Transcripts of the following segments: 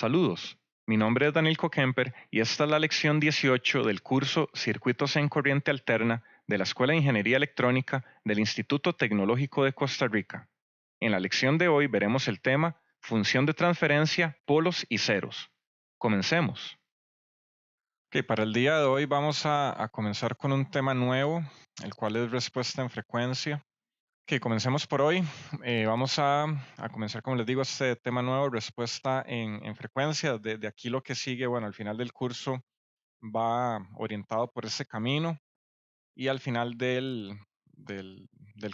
Saludos, mi nombre es Daniel Kemper y esta es la lección 18 del curso Circuitos en Corriente Alterna de la Escuela de Ingeniería Electrónica del Instituto Tecnológico de Costa Rica. En la lección de hoy veremos el tema Función de transferencia, polos y ceros. Comencemos. Para el día de hoy vamos a comenzar con un tema nuevo, el cual es respuesta en frecuencia. Comencemos por hoy. Vamos a comenzar, como les digo, este tema nuevo, respuesta en frecuencia. De aquí lo que sigue, bueno, al final del curso va orientado por ese camino y al final del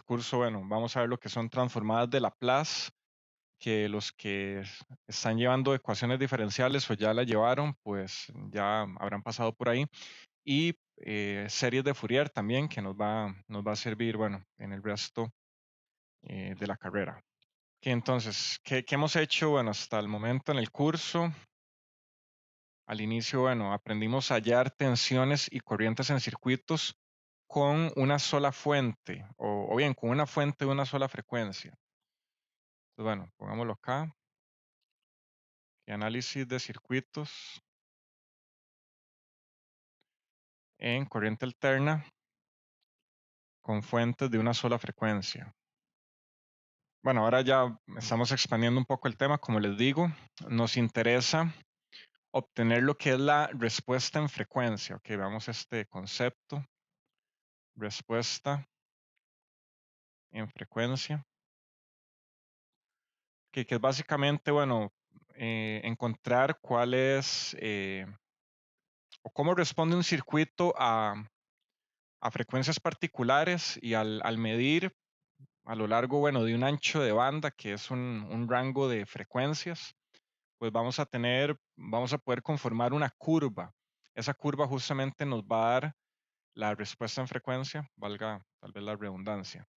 curso, bueno, vamos a ver lo que son transformadas de Laplace, que los que están llevando ecuaciones diferenciales o ya la llevaron, pues ya habrán pasado por ahí. Y series de Fourier también, que nos va a servir, bueno, en el resto de la carrera. Entonces, ¿qué hemos hecho? Bueno, hasta el momento en el curso, al inicio, bueno, aprendimos a hallar tensiones y corrientes en circuitos con una sola fuente, o bien con una fuente de una sola frecuencia. Entonces, bueno, pongámoslo acá. Análisis de circuitos en corriente alterna con fuentes de una sola frecuencia. Bueno, ahora ya estamos expandiendo un poco el tema. Como les digo, nos interesa obtener lo que es la respuesta en frecuencia. Ok, veamos este concepto. Respuesta en frecuencia. Que es básicamente, bueno, encontrar cuál es o cómo responde un circuito a frecuencias particulares y al medir a lo largo, bueno, de un ancho de banda, que es un rango de frecuencias, pues vamos a poder conformar una curva. Esa curva justamente nos va a dar la respuesta en frecuencia, valga tal vez la redundancia,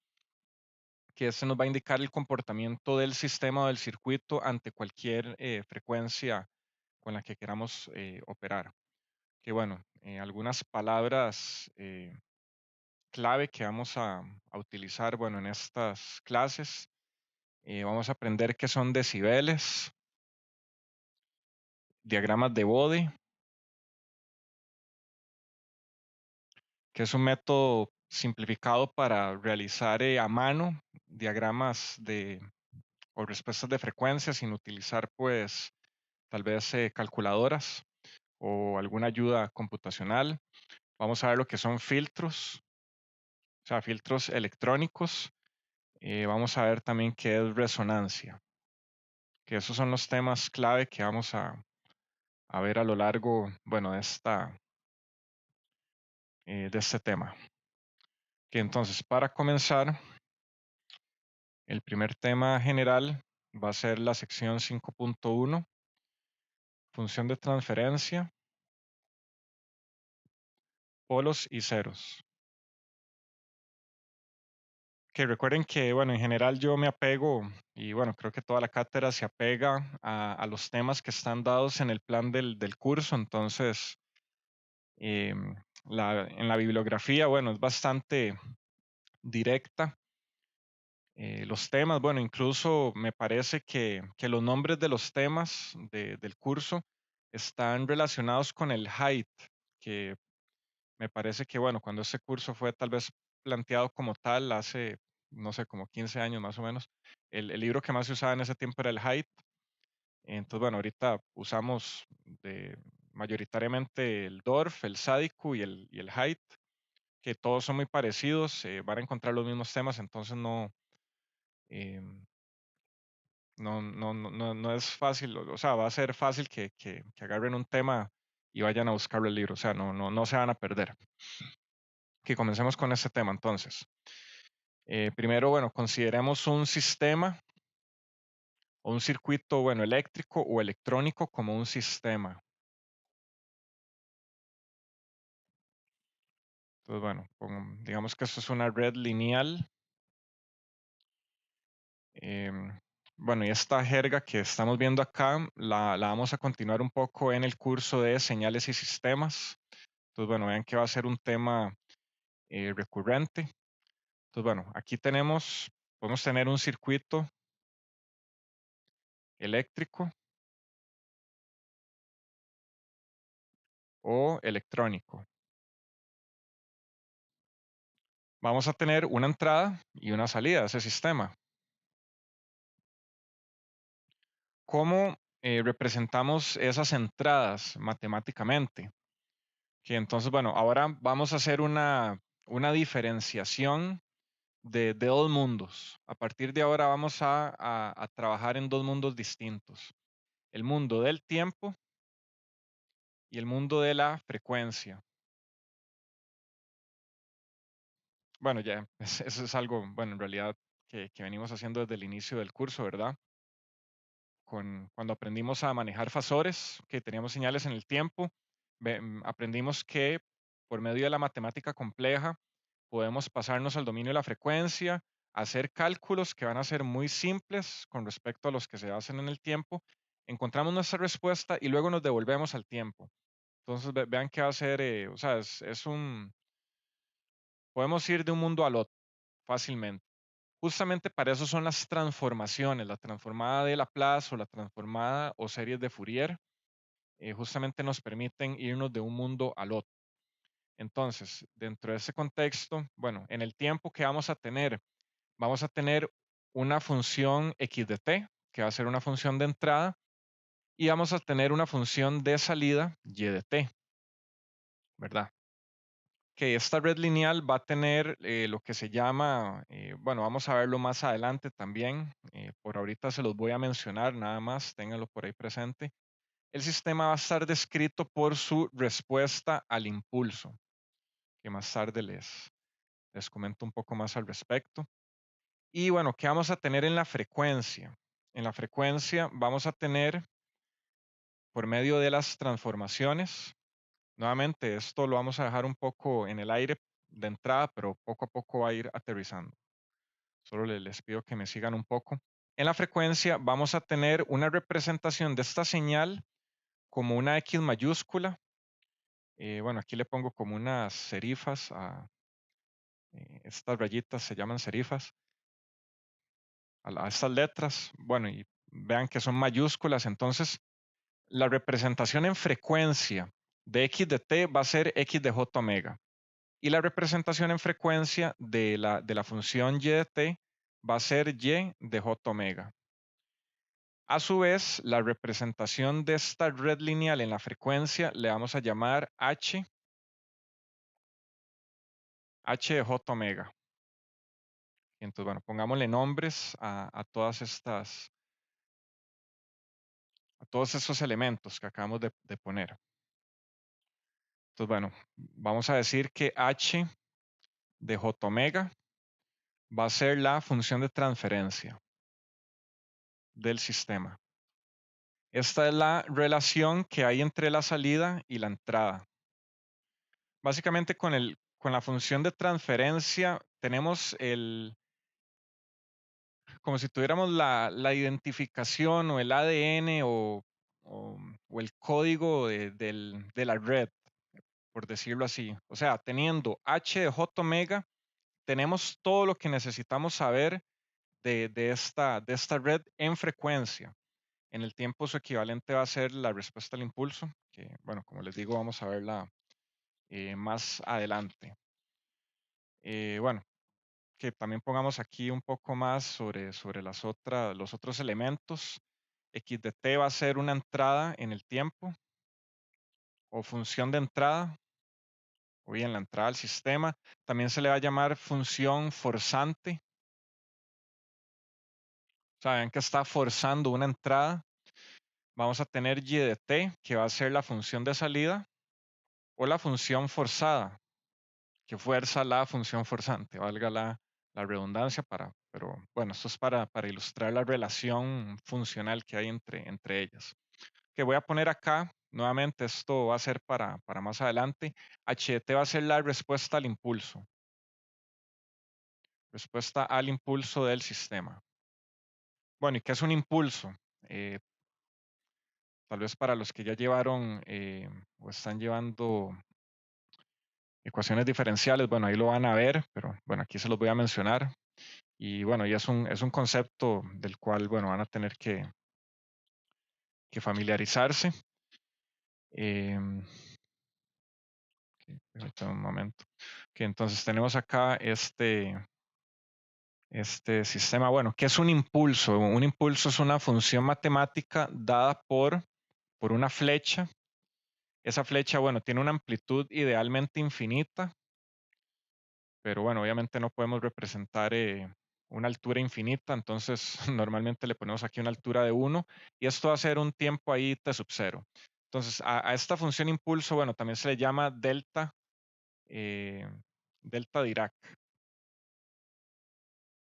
que este nos va a indicar el comportamiento del sistema o del circuito ante cualquier frecuencia con la que queramos operar. Que bueno, algunas palabras clave que vamos a utilizar, bueno, en estas clases. Vamos a aprender qué son decibeles, diagramas de Bode, que es un método simplificado para realizar a mano diagramas o respuestas de frecuencia sin utilizar pues tal vez calculadoras o alguna ayuda computacional. Vamos a ver lo que son filtros, o sea, filtros electrónicos. Vamos a ver también qué es resonancia, que esos son los temas clave que vamos a ver a lo largo, bueno, de este tema. Entonces, para comenzar, el primer tema general va a ser la sección 5.1, función de transferencia, polos y ceros. Que recuerden que, bueno, en general yo me apego, y bueno, creo que toda la cátedra se apega a los temas que están dados en el plan del curso. Entonces, en la bibliografía, bueno, es bastante directa. Los temas, bueno, incluso me parece que los nombres de los temas del curso están relacionados con el height, que me parece que, bueno, cuando ese curso fue tal vez planteado como tal hace, no sé, como 15 años más o menos, el libro que más se usaba en ese tiempo era el height. Entonces, bueno, ahorita usamos mayoritariamente el DORF, el sádico y el height, que todos son muy parecidos, van a encontrar los mismos temas, entonces em, no es fácil, o sea, va a ser fácil que agarren un tema y vayan a buscar el libro, o sea, no se van a perder. Que comencemos con este tema entonces. Primero, bueno, consideremos un sistema o un circuito, bueno, eléctrico o electrónico como un sistema. Entonces, bueno, digamos que esto es una red lineal. Bueno, y esta jerga que estamos viendo acá la vamos a continuar un poco en el curso de señales y sistemas. Entonces, bueno, vean que va a ser un tema recurrente. Entonces, bueno, aquí podemos tener un circuito eléctrico o electrónico. Vamos a tener una entrada y una salida de ese sistema. ¿Cómo representamos esas entradas matemáticamente? Que entonces, bueno, ahora vamos a hacer una diferenciación de dos mundos. A partir de ahora vamos a trabajar en dos mundos distintos. El mundo del tiempo y el mundo de la frecuencia. Bueno, ya, eso es algo, bueno, en realidad que venimos haciendo desde el inicio del curso, ¿verdad? Cuando aprendimos a manejar fasores, que teníamos señales en el tiempo, aprendimos que por medio de la matemática compleja podemos pasarnos al dominio de la frecuencia, hacer cálculos que van a ser muy simples con respecto a los que se hacen en el tiempo, encontramos nuestra respuesta y luego nos devolvemos al tiempo. Entonces vean que va a ser, o sea, podemos ir de un mundo al otro fácilmente. Justamente para eso son las transformaciones, la transformada de Laplace o la transformada o series de Fourier, justamente nos permiten irnos de un mundo al otro. Entonces, dentro de ese contexto, bueno, en el tiempo que vamos a tener una función x de t, que va a ser una función de entrada, y vamos a tener una función de salida y de t, ¿verdad? Que esta red lineal va a tener lo que se llama, bueno, vamos a verlo más adelante también, por ahorita se los voy a mencionar nada más, ténganlo por ahí presente. El sistema va a estar descrito por su respuesta al impulso, que más tarde les comento un poco más al respecto. Y bueno, ¿qué vamos a tener en la frecuencia? En la frecuencia vamos a tener, por medio de las transformaciones, nuevamente esto lo vamos a dejar un poco en el aire de entrada, pero poco a poco va a ir aterrizando. Solo les pido que me sigan un poco. En la frecuencia vamos a tener una representación de esta señal como una X mayúscula. Bueno, aquí le pongo como unas serifas estas rayitas se llaman serifas a estas letras. Bueno, y vean que son mayúsculas. Entonces, la representación en frecuencia de x de t va a ser x de j omega. Y la representación en frecuencia de la función y de t va a ser y de j omega. A su vez, la representación de esta red lineal en la frecuencia le vamos a llamar h de j omega. Y entonces, bueno, pongámosle nombres a todas a todos estos elementos que acabamos de poner. Entonces, bueno, vamos a decir que h de j omega va a ser la función de transferencia del sistema. Esta es la relación que hay entre la salida y la entrada. Básicamente con la función de transferencia tenemos como si tuviéramos la identificación o el ADN o el código de la red, por decirlo así. O sea, teniendo h de j omega, tenemos todo lo que necesitamos saber de esta red en frecuencia. En el tiempo su equivalente va a ser la respuesta al impulso, que bueno, como les digo, vamos a verla más adelante. Bueno, que también pongamos aquí un poco más sobre los otros elementos. X de t va a ser una entrada en el tiempo o función de entrada, o bien la entrada al sistema. También se le va a llamar función forzante. Saben que está forzando una entrada. Vamos a tener y de t, que va a ser la función de salida, o la función forzada, que fuerza la función forzante, valga la redundancia, pero bueno, esto es para ilustrar la relación funcional que hay entre ellas. Que voy a poner acá, nuevamente esto va a ser para más adelante, HT va a ser la respuesta al impulso. Respuesta al impulso del sistema. Bueno, ¿y qué es un impulso? Tal vez para los que ya llevaron o están llevando ecuaciones diferenciales, bueno, ahí lo van a ver, pero bueno, aquí se los voy a mencionar. Y bueno, ya es un concepto del cual, bueno, van a tener que familiarizarse. Permítame un momento. Que entonces tenemos acá este sistema. Bueno, ¿qué es un impulso? Un impulso es una función matemática dada por una flecha. Esa flecha, bueno, tiene una amplitud idealmente infinita, pero bueno, obviamente no podemos representar una altura infinita, entonces normalmente le ponemos aquí una altura de 1 y esto va a ser un tiempo ahí t sub 0. Entonces, a esta función impulso, bueno, también se le llama eh, delta Dirac,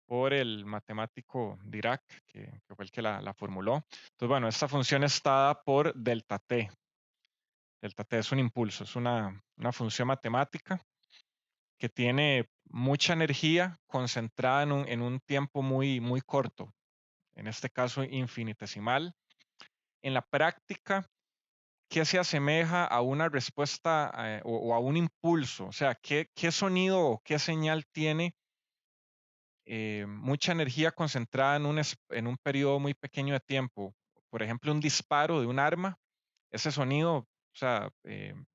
por el matemático Dirac, que fue el que la formuló. Entonces, bueno, esta función está dada por delta t. Delta t es un impulso, es una función matemática que tiene mucha energía concentrada en un tiempo muy, muy corto, en este caso infinitesimal. En la práctica, ¿qué se asemeja a una respuesta o a un impulso? O sea, ¿qué sonido o qué señal tiene mucha energía concentrada en un periodo muy pequeño de tiempo? Por ejemplo, un disparo de un arma, ese sonido, o sea,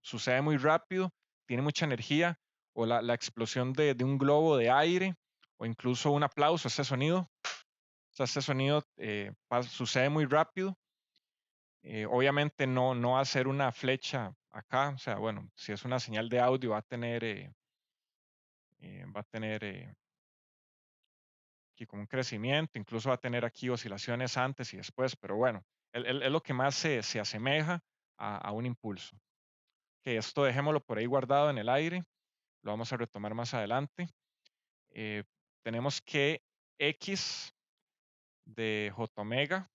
sucede muy rápido, tiene mucha energía, o la explosión de un globo de aire, o incluso un aplauso, ese sonido, o sea, ese sonido sucede muy rápido. Obviamente no va a ser una flecha acá, o sea, bueno, si es una señal de audio va a tener aquí como un crecimiento, incluso va a tener aquí oscilaciones antes y después, pero bueno, es lo que más se asemeja a un impulso. Que esto dejémoslo por ahí guardado en el aire, lo vamos a retomar más adelante. Eh, tenemos que X de J omega,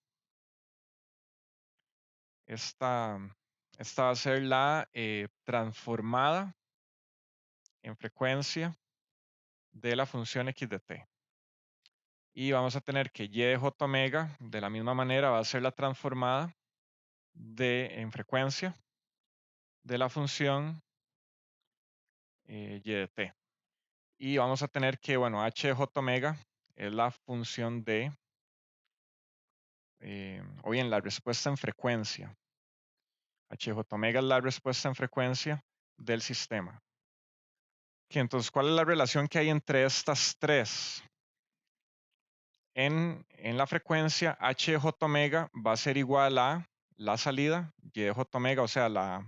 esta, esta va a ser la transformada en frecuencia de la función X de t. Y vamos a tener que Y de J omega, de la misma manera, va a ser la transformada en frecuencia de la función Y de t. Y vamos a tener que, bueno, H de J omega es la función de, o bien la respuesta en frecuencia. H de J omega es la respuesta en frecuencia del sistema. Entonces, ¿cuál es la relación que hay entre estas tres? En la frecuencia, H de J omega va a ser igual a la salida, Y de J omega, o sea, la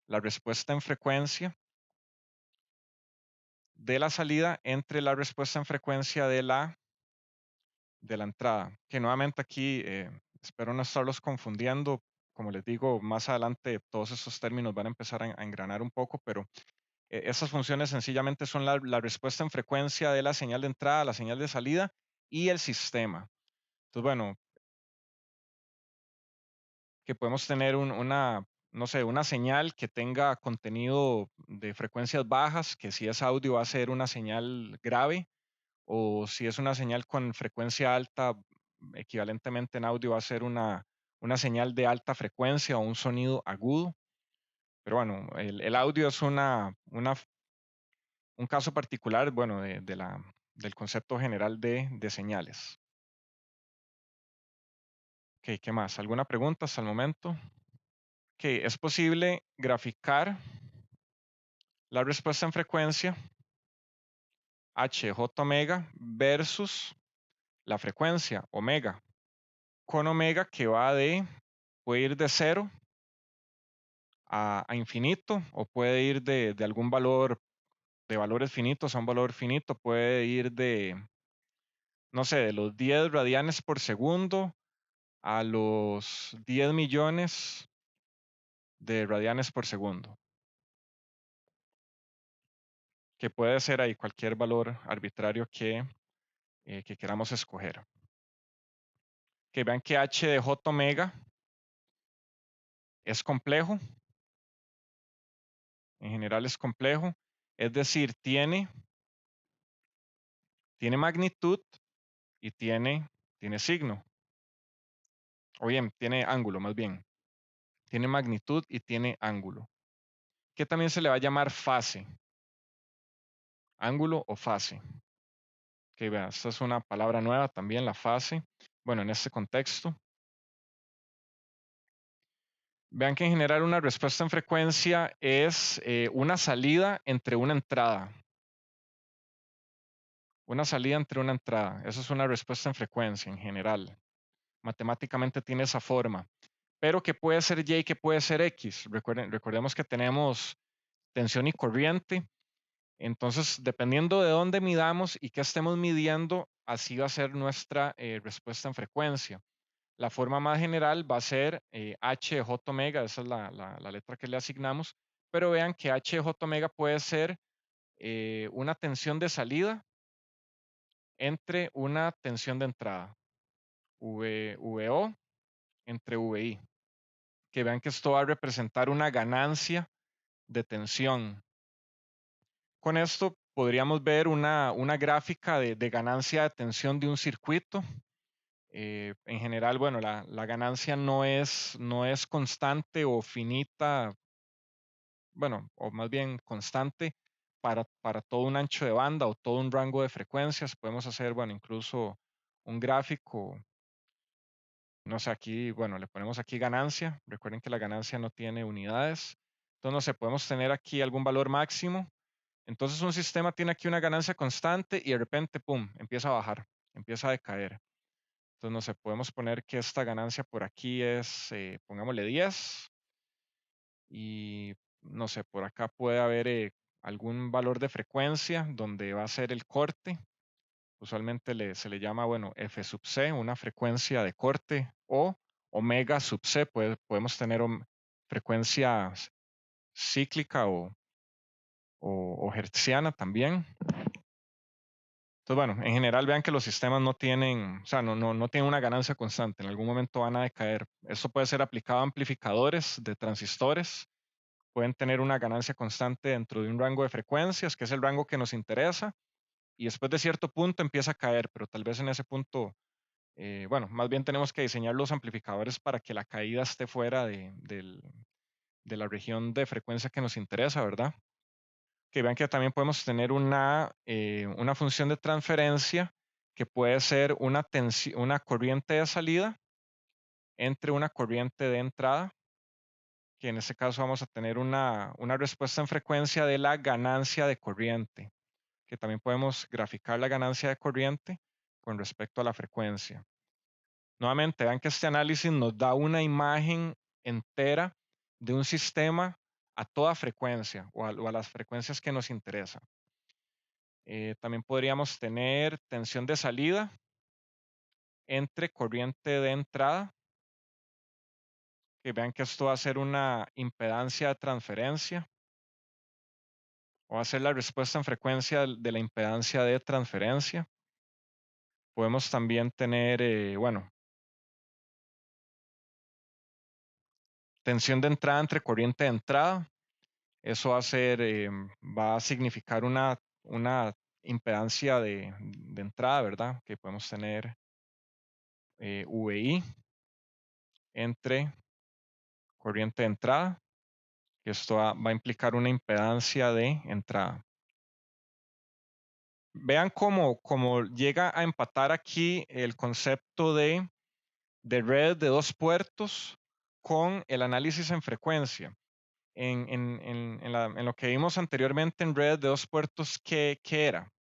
respuesta en frecuencia de la salida entre la respuesta en frecuencia de la entrada. Que nuevamente aquí espero no estarlos confundiendo. Como les digo, más adelante todos estos términos van a empezar a engranar un poco, pero esas funciones sencillamente son la respuesta en frecuencia de la señal de entrada, la señal de salida y el sistema. Entonces, bueno, que podemos tener no sé, una señal que tenga contenido de frecuencias bajas, que si es audio va a ser una señal grave, o si es una señal con frecuencia alta, equivalentemente en audio va a ser una señal de alta frecuencia o un sonido agudo. Pero bueno, el audio es un caso particular, bueno, del concepto general de señales. Ok, ¿qué más? ¿Alguna pregunta hasta el momento? Ok, es posible graficar la respuesta en frecuencia HJ omega versus la frecuencia omega, con omega que puede ir de 0 a infinito, o puede ir de algún valor, de valores finitos a un valor finito, puede ir no sé, de los 10 radianes por segundo a los 10 millones de radianes por segundo, que puede ser ahí cualquier valor arbitrario que queramos escoger. Que vean que H de J omega es complejo, en general es complejo, es decir, tiene magnitud y tiene signo, o bien, tiene ángulo más bien, tiene magnitud y tiene ángulo, que también se le va a llamar fase, ángulo o fase. Que vean, esta es una palabra nueva también, la fase, bueno, en este contexto. Vean que en general una respuesta en frecuencia es una salida entre una entrada. Una salida entre una entrada. Eso es una respuesta en frecuencia en general. Matemáticamente tiene esa forma. Pero que puede ser Y y que puede ser X. Recordemos que tenemos tensión y corriente. Entonces, dependiendo de dónde midamos y qué estemos midiendo, así va a ser nuestra respuesta en frecuencia. La forma más general va a ser H de J omega, esa es la letra que le asignamos, pero vean que H de J omega puede ser una tensión de salida entre una tensión de entrada, VO entre VI, que vean que esto va a representar una ganancia de tensión. Con esto podríamos ver una gráfica de ganancia de tensión de un circuito. En general, bueno, la ganancia no es constante o finita, bueno, o más bien constante para todo un ancho de banda o todo un rango de frecuencias. Podemos hacer, bueno, incluso un gráfico, no sé, aquí, bueno, le ponemos aquí ganancia. Recuerden que la ganancia no tiene unidades. Entonces, no sé, podemos tener aquí algún valor máximo. Entonces, un sistema tiene aquí una ganancia constante y de repente, pum, empieza a bajar, empieza a decaer. Entonces, no sé, podemos poner que esta ganancia por aquí es, pongámosle 10 y no sé, por acá puede haber algún valor de frecuencia donde va a ser el corte. Usualmente se le llama, bueno, F sub C, una frecuencia de corte, o omega sub C, podemos tener frecuencia cíclica o hertziana también. Entonces, bueno, en general vean que los sistemas no tienen, o sea, no tienen una ganancia constante, en algún momento van a decaer. Esto puede ser aplicado a amplificadores de transistores, pueden tener una ganancia constante dentro de un rango de frecuencias, que es el rango que nos interesa, y después de cierto punto empieza a caer, pero tal vez en ese punto, bueno, más bien tenemos que diseñar los amplificadores para que la caída esté fuera de la región de frecuencia que nos interesa, ¿verdad? Que vean que también podemos tener una función de transferencia que puede ser una corriente de salida entre una corriente de entrada, que en este caso vamos a tener una respuesta en frecuencia de la ganancia de corriente, que también podemos graficar la ganancia de corriente con respecto a la frecuencia. Nuevamente, vean que este análisis nos da una imagen entera de un sistema a toda frecuencia o a las frecuencias que nos interesan. También podríamos tener tensión de salida entre corriente de entrada, que vean que esto va a ser una impedancia de transferencia, o va a ser la respuesta en frecuencia de la impedancia de transferencia. Podemos también tener, bueno, tensión de entrada entre corriente de entrada. Eso va a significar una impedancia de entrada, ¿verdad? Que podemos tener VI entre corriente de entrada. Que esto va a implicar una impedancia de entrada. Vean cómo llega a empatar aquí el concepto de red de dos puertos con el análisis en frecuencia. En lo que vimos anteriormente en red de dos puertos, ¿qué era?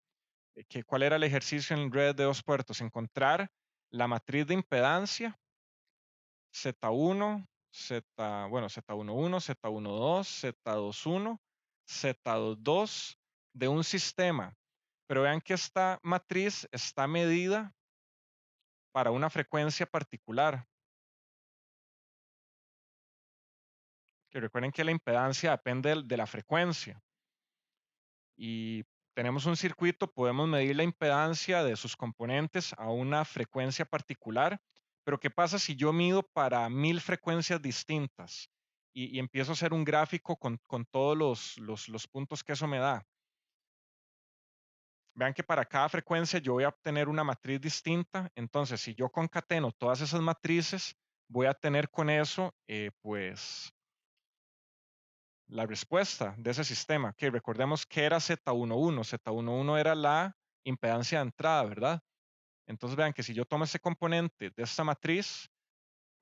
¿Cuál era el ejercicio en red de dos puertos? Encontrar la matriz de impedancia Z1, bueno, Z11, Z12, Z21, Z22 de un sistema. Pero vean que esta matriz está medida para una frecuencia particular. Que recuerden que la impedancia depende de la frecuencia. Y tenemos un circuito, podemos medir la impedancia de sus componentes a una frecuencia particular. Pero ¿qué pasa si yo mido para 1000 frecuencias distintas y empiezo a hacer un gráfico con todos los puntos que eso me da? Vean que para cada frecuencia yo voy a obtener una matriz distinta. Entonces, si yo concateno todas esas matrices, voy a tener con eso, pues, la respuesta de ese sistema. Que recordemos que era Z11. Z11 era la impedancia de entrada, ¿verdad? Entonces vean que si yo tomo ese componente de esta matriz,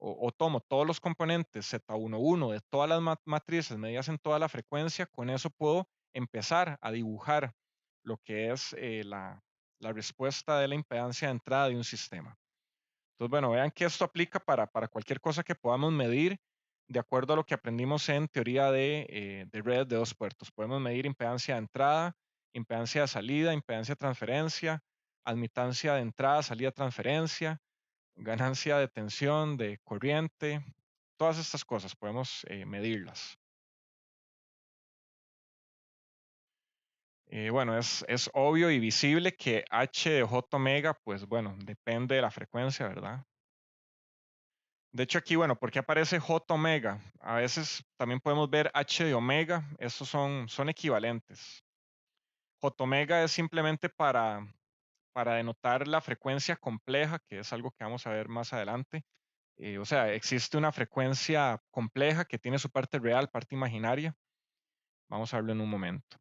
o tomo todos los componentes Z11 de todas las matrices medidas en toda la frecuencia, con eso puedo empezar a dibujar lo que es la respuesta de la impedancia de entrada de un sistema. Entonces, bueno, vean que esto aplica para cualquier cosa que podamos medir de acuerdo a lo que aprendimos en teoría de redes de dos puertos. Podemos medir impedancia de entrada, impedancia de salida, impedancia de transferencia, admitancia de entrada, salida, transferencia, ganancia de tensión, de corriente, todas estas cosas podemos medirlas. Bueno, es obvio y visible que H de J omega, pues bueno, depende de la frecuencia, ¿verdad? De hecho aquí, bueno, ¿por qué aparece J omega? A veces también podemos ver H de omega, estos son equivalentes. J omega es simplemente para denotar la frecuencia compleja, que es algo que vamos a ver más adelante. O sea, existe una frecuencia compleja que tiene su parte real, parte imaginaria. Vamos a verlo en un momento.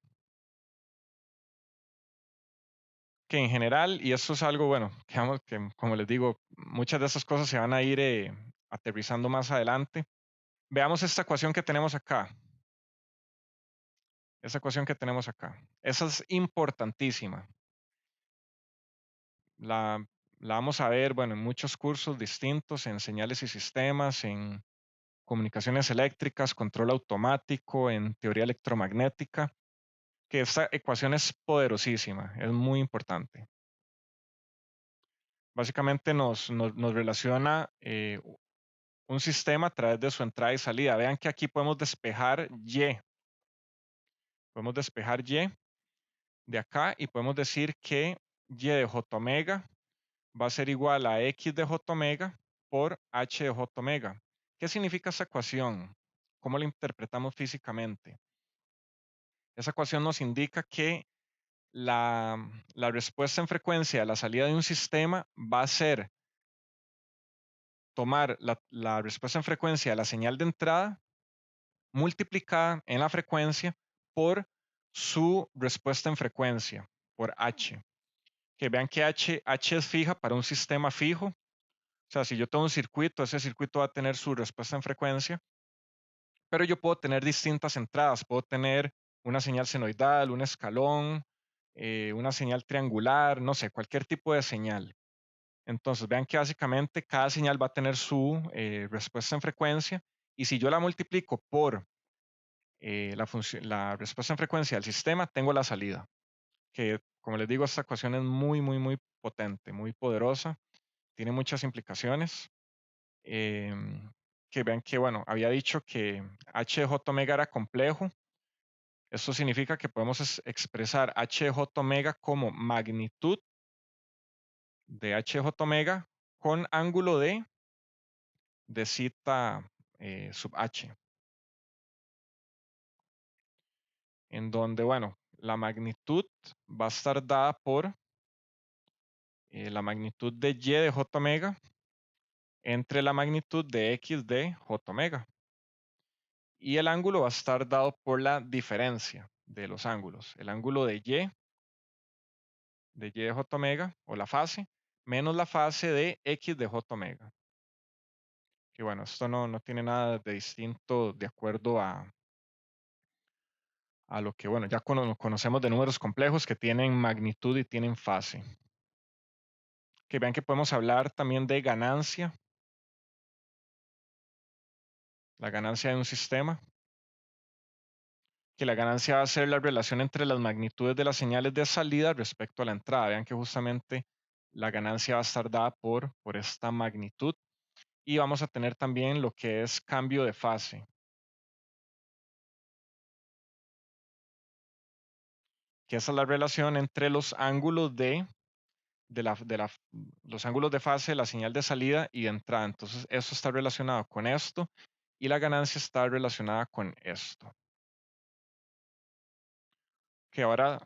Que en general, y esto es algo, bueno, que como les digo, muchas de esas cosas se van a ir aterrizando más adelante. Veamos esta ecuación que tenemos acá. Esa ecuación que tenemos acá. Esa es importantísima. La, la vamos a ver, bueno, en muchos cursos distintos, en señales y sistemas, en comunicaciones eléctricas, control automático, en teoría electromagnética, que esta ecuación es poderosísima, es muy importante. Básicamente nos relaciona un sistema a través de su entrada y salida. Vean que aquí podemos despejar Y. Podemos despejar Y de acá y podemos decir que Y de J omega va a ser igual a X de J omega por H de J omega. ¿Qué significa esa ecuación? ¿Cómo la interpretamos físicamente? Esa ecuación nos indica que la respuesta en frecuencia a la salida de un sistema va a ser tomar la respuesta en frecuencia de la señal de entrada multiplicada en la frecuencia por su respuesta en frecuencia, por H. Que vean que H es fija para un sistema fijo. O sea, si yo tengo un circuito, ese circuito va a tener su respuesta en frecuencia, pero yo puedo tener distintas entradas. Puedo tener una señal senoidal, un escalón, una señal triangular, no sé, cualquier tipo de señal. Entonces, vean que básicamente cada señal va a tener su respuesta en frecuencia y si yo la multiplico por la respuesta en frecuencia del sistema, tengo la salida. Que, como les digo, esta ecuación es muy, muy, muy potente, muy poderosa, tiene muchas implicaciones. Que vean que, bueno, había dicho que H de J omega era complejo. Esto significa que podemos expresar H de J omega como magnitud de H de J omega con ángulo de zeta sub H. En donde, bueno, la magnitud va a estar dada por la magnitud de Y de J omega entre la magnitud de X de J omega. Y el ángulo va a estar dado por la diferencia de los ángulos. El ángulo de Y de J omega, o la fase, menos la fase de X de J omega. Que bueno, esto no tiene nada de distinto de acuerdo a lo que, bueno, ya conocemos de números complejos que tienen magnitud y tienen fase. Que vean que podemos hablar también de ganancia, la ganancia de un sistema, que la ganancia va a ser la relación entre las magnitudes de las señales de salida respecto a la entrada. Vean que justamente la ganancia va a estar dada por esta magnitud. Y vamos a tener también lo que es cambio de fase, que esa es la relación entre los ángulos los ángulos de fase de la señal de salida y de entrada. Entonces, eso está relacionado con esto y la ganancia está relacionada con esto. Que ahora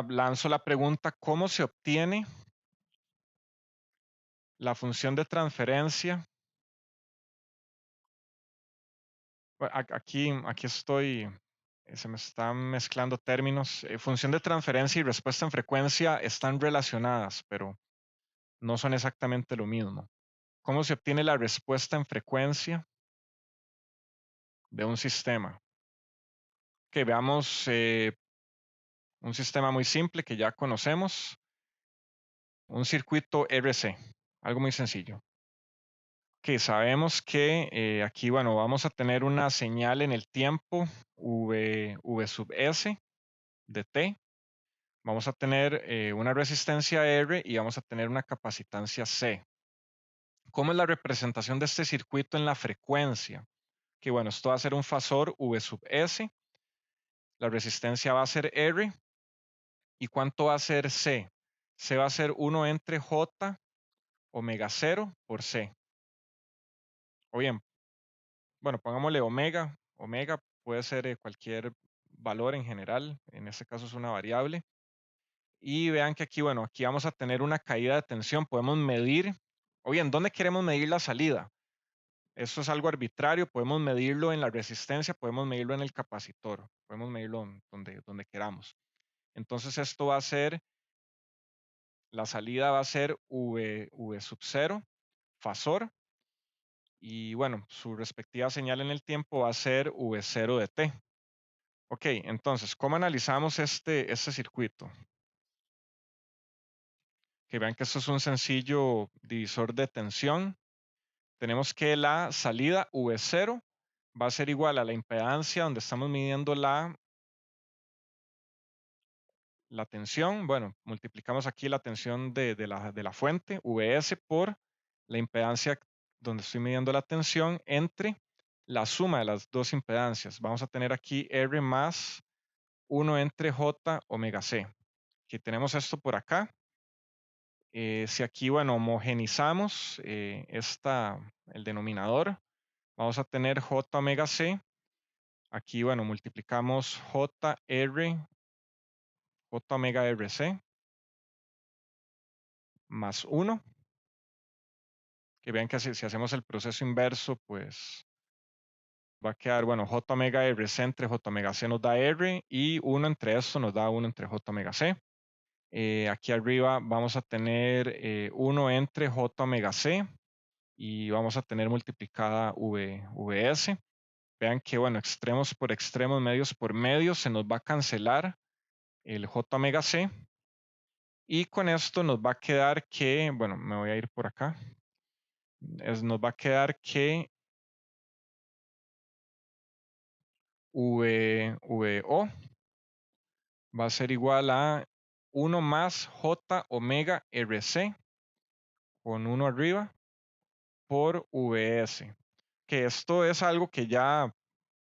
lanzo la pregunta, ¿cómo se obtiene la función de transferencia? Bueno, aquí estoy, se me están mezclando términos. Función de transferencia y respuesta en frecuencia están relacionadas, pero no son exactamente lo mismo. ¿Cómo se obtiene la respuesta en frecuencia de un sistema? Que veamos un sistema muy simple que ya conocemos, un circuito RC, algo muy sencillo. Que sabemos que aquí, bueno, vamos a tener una señal en el tiempo V sub S de T. Vamos a tener una resistencia R y vamos a tener una capacitancia C. ¿Cómo es la representación de este circuito en la frecuencia? Que bueno, esto va a ser un fasor V sub S, la resistencia va a ser R, ¿y cuánto va a ser C? C va a ser 1 entre J omega 0 por C. O bien, bueno, pongámosle omega. Omega puede ser cualquier valor en general, en este caso es una variable. Y vean que aquí, bueno, aquí vamos a tener una caída de tensión, podemos medir, o bien, ¿dónde queremos medir la salida? Esto es algo arbitrario, podemos medirlo en la resistencia, podemos medirlo en el capacitor, podemos medirlo donde queramos. Entonces esto va a ser, la salida va a ser V sub 0, fasor, y bueno, su respectiva señal en el tiempo va a ser V0 de t. Ok, entonces, ¿cómo analizamos este circuito? Que vean que esto es un sencillo divisor de tensión. Tenemos que la salida V0 va a ser igual a la impedancia donde estamos midiendo la tensión. Bueno, multiplicamos aquí la tensión de la fuente, Vs, por la impedancia donde estoy midiendo la tensión entre la suma de las dos impedancias. Vamos a tener aquí R más 1 entre J omega C. Aquí tenemos esto por acá. Si aquí, bueno, homogenizamos el denominador, vamos a tener J omega C. Aquí, bueno, multiplicamos J omega RC más 1. Que vean que si hacemos el proceso inverso, pues va a quedar, bueno, J omega RC entre J omega C nos da R y 1 entre esto nos da 1 entre J omega C. Aquí arriba vamos a tener 1 entre J omega C y vamos a tener multiplicada Vs. Vean que, bueno, extremos por extremos, medios por medios, se nos va a cancelar el J omega C. Y con esto nos va a quedar que, bueno, me voy a ir por acá. Nos va a quedar que VO va a ser igual a 1 más J omega RC con 1 arriba por Vs. Que esto es algo que ya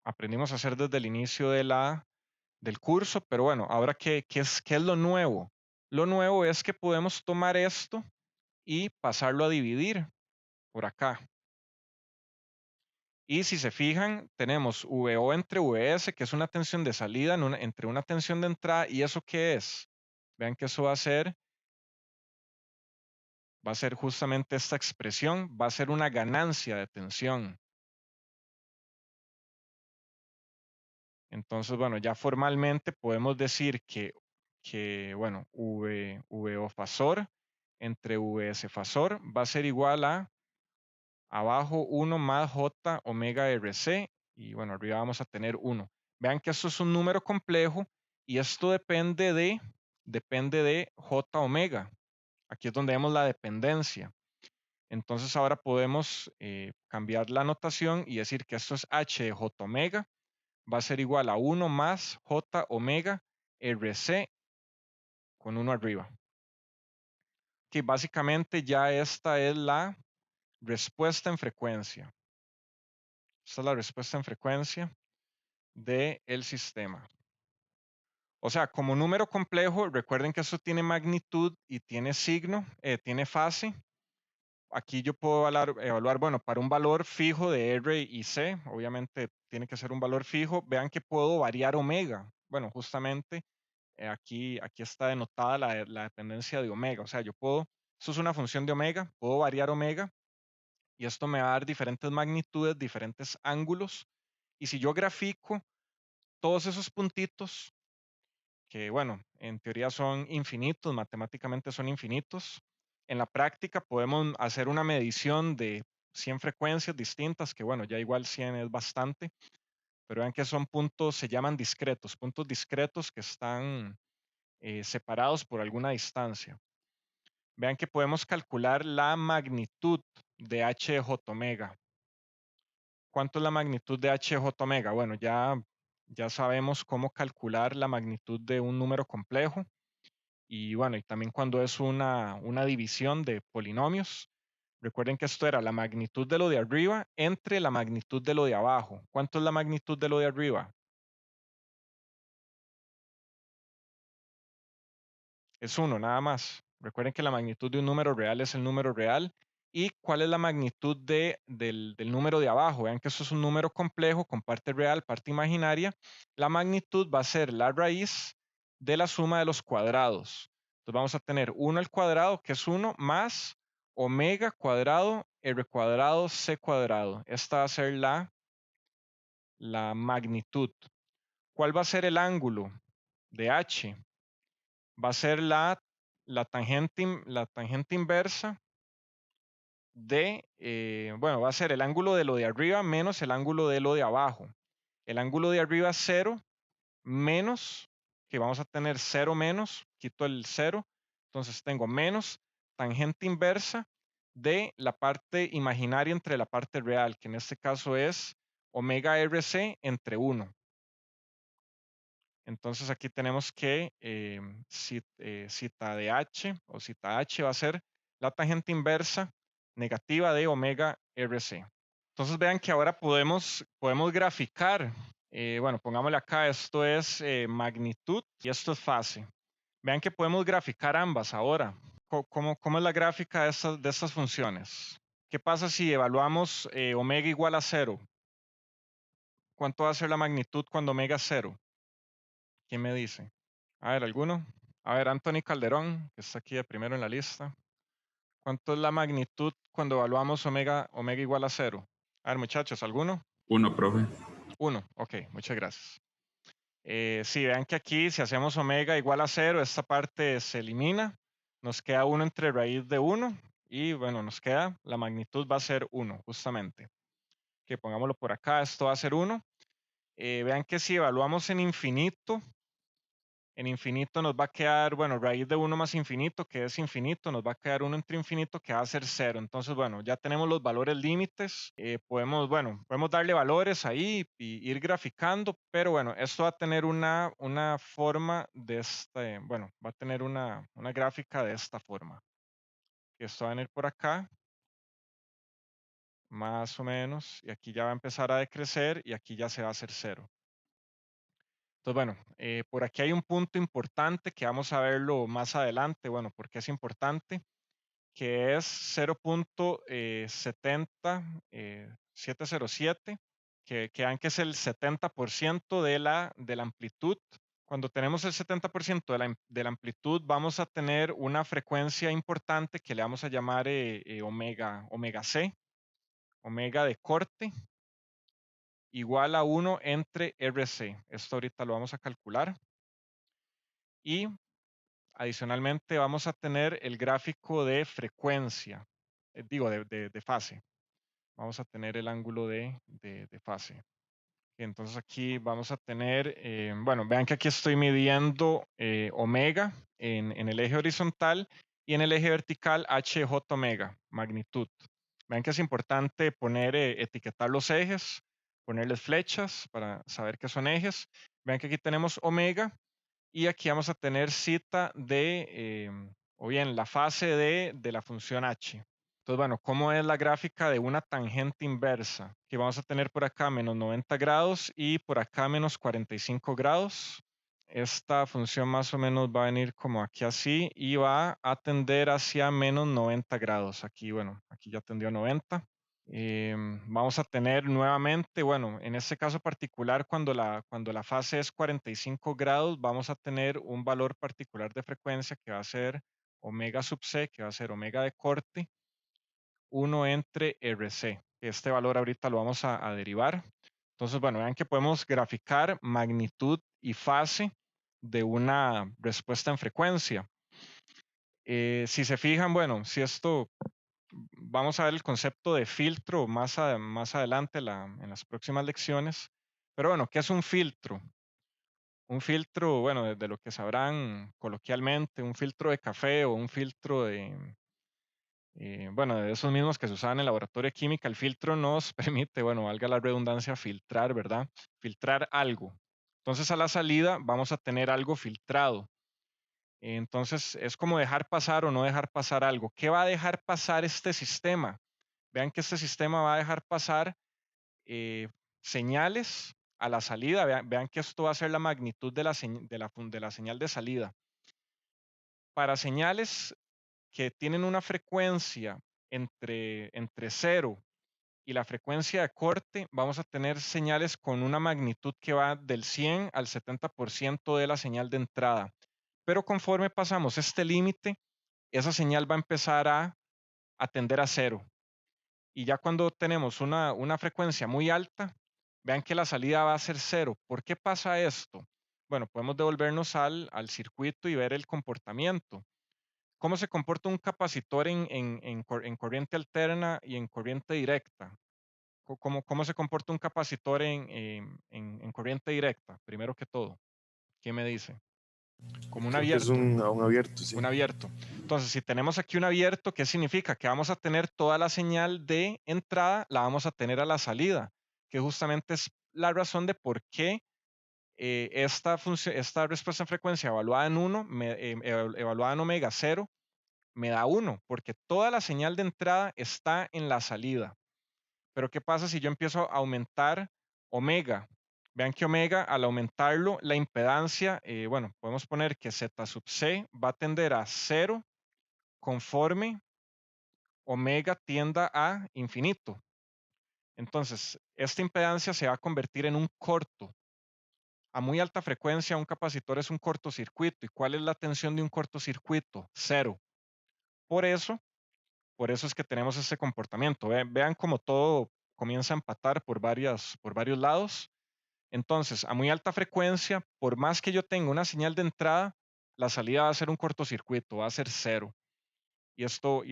aprendimos a hacer desde el inicio del curso, pero bueno, ahora qué es lo nuevo? Lo nuevo es que podemos tomar esto y pasarlo a dividir por acá. Y si se fijan, tenemos VO entre Vs, que es una tensión de salida entre una tensión de entrada, ¿y eso qué es? Vean que eso va a ser justamente esta expresión, va a ser una ganancia de tensión. Entonces, bueno, ya formalmente podemos decir que bueno, VO fasor entre VS fasor va a ser igual a abajo 1 más J omega RC y bueno, arriba vamos a tener 1. Vean que esto es un número complejo y esto depende de J omega. Aquí es donde vemos la dependencia. Entonces ahora podemos cambiar la notación y decir que esto es H de J omega va a ser igual a 1 más J omega RC con 1 arriba. Que básicamente ya esta es la respuesta en frecuencia. Esta es la respuesta en frecuencia del sistema. O sea, como número complejo, recuerden que esto tiene magnitud y tiene signo, tiene fase. Aquí yo puedo evaluar, bueno, para un valor fijo de R y C, obviamente tiene que ser un valor fijo. Vean que puedo variar omega. Bueno, justamente aquí está denotada la dependencia de omega. O sea, esto es una función de omega, puedo variar omega y esto me va a dar diferentes magnitudes, diferentes ángulos. Y si yo grafico todos esos puntitos, que bueno, en teoría son infinitos, matemáticamente son infinitos, en la práctica podemos hacer una medición de 100 frecuencias distintas, que bueno, ya igual 100 es bastante, pero vean que son puntos, se llaman discretos, puntos discretos que están separados por alguna distancia. Vean que podemos calcular la magnitud de h de j omega. ¿Cuánto es la magnitud de h de j omega? Bueno, ya sabemos cómo calcular la magnitud de un número complejo y bueno, y también cuando es una división de polinomios. Recuerden que esto era la magnitud de lo de arriba entre la magnitud de lo de abajo. ¿Cuánto es la magnitud de lo de arriba? Es 1 nada más. Recuerden que la magnitud de un número real es el número real. ¿Y cuál es la magnitud del número de abajo? Vean que esto es un número complejo con parte real, parte imaginaria. La magnitud va a ser la raíz de la suma de los cuadrados. Entonces vamos a tener 1 al cuadrado, que es 1, más omega cuadrado, r cuadrado, c cuadrado. Esta va a ser la magnitud. ¿Cuál va a ser el ángulo de h? Va a ser la tangente inversa bueno, va a ser el ángulo de lo de arriba menos el ángulo de lo de abajo. El ángulo de arriba es 0 menos, que vamos a tener 0 menos, quito el 0, entonces tengo menos tangente inversa de la parte imaginaria entre la parte real, que en este caso es omega RC entre 1. Entonces aquí tenemos que cita de h o cita h va a ser la tangente inversa negativa de omega RC. Entonces vean que ahora podemos graficar, bueno, pongámosle acá, esto es magnitud y esto es fase. Vean que podemos graficar ambas ahora. ¿Cómo es la gráfica de estas funciones? ¿Qué pasa si evaluamos omega igual a 0? ¿Cuánto va a ser la magnitud cuando omega es 0? ¿Quién me dice? A ver, ¿alguno? A ver, Anthony Calderón, que está aquí de primero en la lista. ¿Cuánto es la magnitud cuando evaluamos omega igual a 0? A ver, muchachos, ¿alguno? 1, profe. 1, ok, muchas gracias. Sí, vean que aquí si hacemos omega igual a 0, esta parte se elimina. Nos queda 1 entre raíz de 1 y bueno, nos queda, la magnitud va a ser 1, justamente. Que pongámoslo por acá, esto va a ser 1. Vean que si evaluamos en infinito nos va a quedar, bueno, raíz de 1 más infinito, que es infinito, nos va a quedar 1 entre infinito, que va a ser 0. Entonces, bueno, ya tenemos los valores límites. Podemos darle valores ahí y ir graficando, pero bueno, esto va a tener una forma de bueno, va a tener una gráfica de esta forma. Esto va a venir por acá, más o menos, y aquí ya va a empezar a decrecer y aquí ya se va a hacer 0. Entonces, bueno, por aquí hay un punto importante que vamos a verlo más adelante, bueno, porque es importante, que es 0.70707, que vean que es el 70% de la amplitud. Cuando tenemos el 70% de la amplitud, vamos a tener una frecuencia importante que le vamos a llamar omega C, omega de corte, igual a 1 entre RC. Esto ahorita lo vamos a calcular. Y adicionalmente vamos a tener el gráfico de frecuencia, digo, de fase. Vamos a tener el ángulo de fase. Entonces aquí vamos a tener, bueno, vean que aquí estoy midiendo omega en el eje horizontal y en el eje vertical HJ omega, magnitud. Vean que es importante etiquetar los ejes, ponerles flechas para saber que son ejes. Vean que aquí tenemos omega y aquí vamos a tener cita o bien la fase de la función h. Entonces, bueno, ¿cómo es la gráfica de una tangente inversa? Que vamos a tener por acá menos 90 grados y por acá menos 45 grados. Esta función más o menos va a venir como aquí así y va a tender hacia menos 90 grados. Aquí, bueno, aquí ya tendió 90. Vamos a tener nuevamente, bueno, en este caso particular, cuando la fase es 45 grados, vamos a tener un valor particular de frecuencia que va a ser omega sub c, que va a ser omega de corte, 1 entre RC. Este valor ahorita lo vamos a derivar. Entonces, bueno, vean que podemos graficar magnitud y fase de una respuesta en frecuencia. Si se fijan, bueno, si esto, vamos a ver el concepto de filtro más adelante en las próximas lecciones. Pero bueno, ¿qué es un filtro? Un filtro, bueno, desde lo que sabrán coloquialmente, un filtro de café o un filtro bueno, de esos mismos que se usaban en el laboratorio de química, el filtro nos permite, bueno, valga la redundancia, filtrar, ¿verdad? Filtrar algo. Entonces a la salida vamos a tener algo filtrado. Entonces es como dejar pasar o no dejar pasar algo. ¿Qué va a dejar pasar este sistema? Vean que este sistema va a dejar pasar eh, señales a la salida. Vean que esto va a ser la magnitud de de la señal de salida. Para señales que tienen una frecuencia entre 0 y la frecuencia de corte, vamos a tener señales con una magnitud que va del 100 al 70% de la señal de entrada. Pero conforme pasamos este límite, esa señal va a empezar a tender a 0. Y ya cuando tenemos una frecuencia muy alta, vean que la salida va a ser 0. ¿Por qué pasa esto? Bueno, podemos devolvernos al circuito y ver el comportamiento. ¿Cómo se comporta un capacitor en corriente alterna y en corriente directa? ¿Cómo se comporta un capacitor en corriente directa? Primero que todo, ¿qué me dice? Como un Creo que es abierto. un abierto, sí. Un abierto. Entonces, si tenemos aquí un abierto, ¿qué significa? Que vamos a tener toda la señal de entrada, la vamos a tener a la salida, que justamente es la razón de por qué esta respuesta en frecuencia evaluada en 1, evaluada en omega 0, me da 1, porque toda la señal de entrada está en la salida. Pero ¿qué pasa si yo empiezo a aumentar omega? Vean que omega, al aumentarlo, la impedancia, bueno, podemos poner que Z sub C va a tender a 0 conforme omega tienda a infinito. Entonces, esta impedancia se va a convertir en un corto. A muy alta frecuencia, un capacitor es un cortocircuito. ¿Y cuál es la tensión de un cortocircuito? 0. Por eso, por eso es que tenemos este comportamiento. Vean cómo todo comienza a empatar por varios lados. Entonces, a muy alta frecuencia, por más que yo tenga una señal de entrada, la salida va a ser un cortocircuito, va a ser 0. Y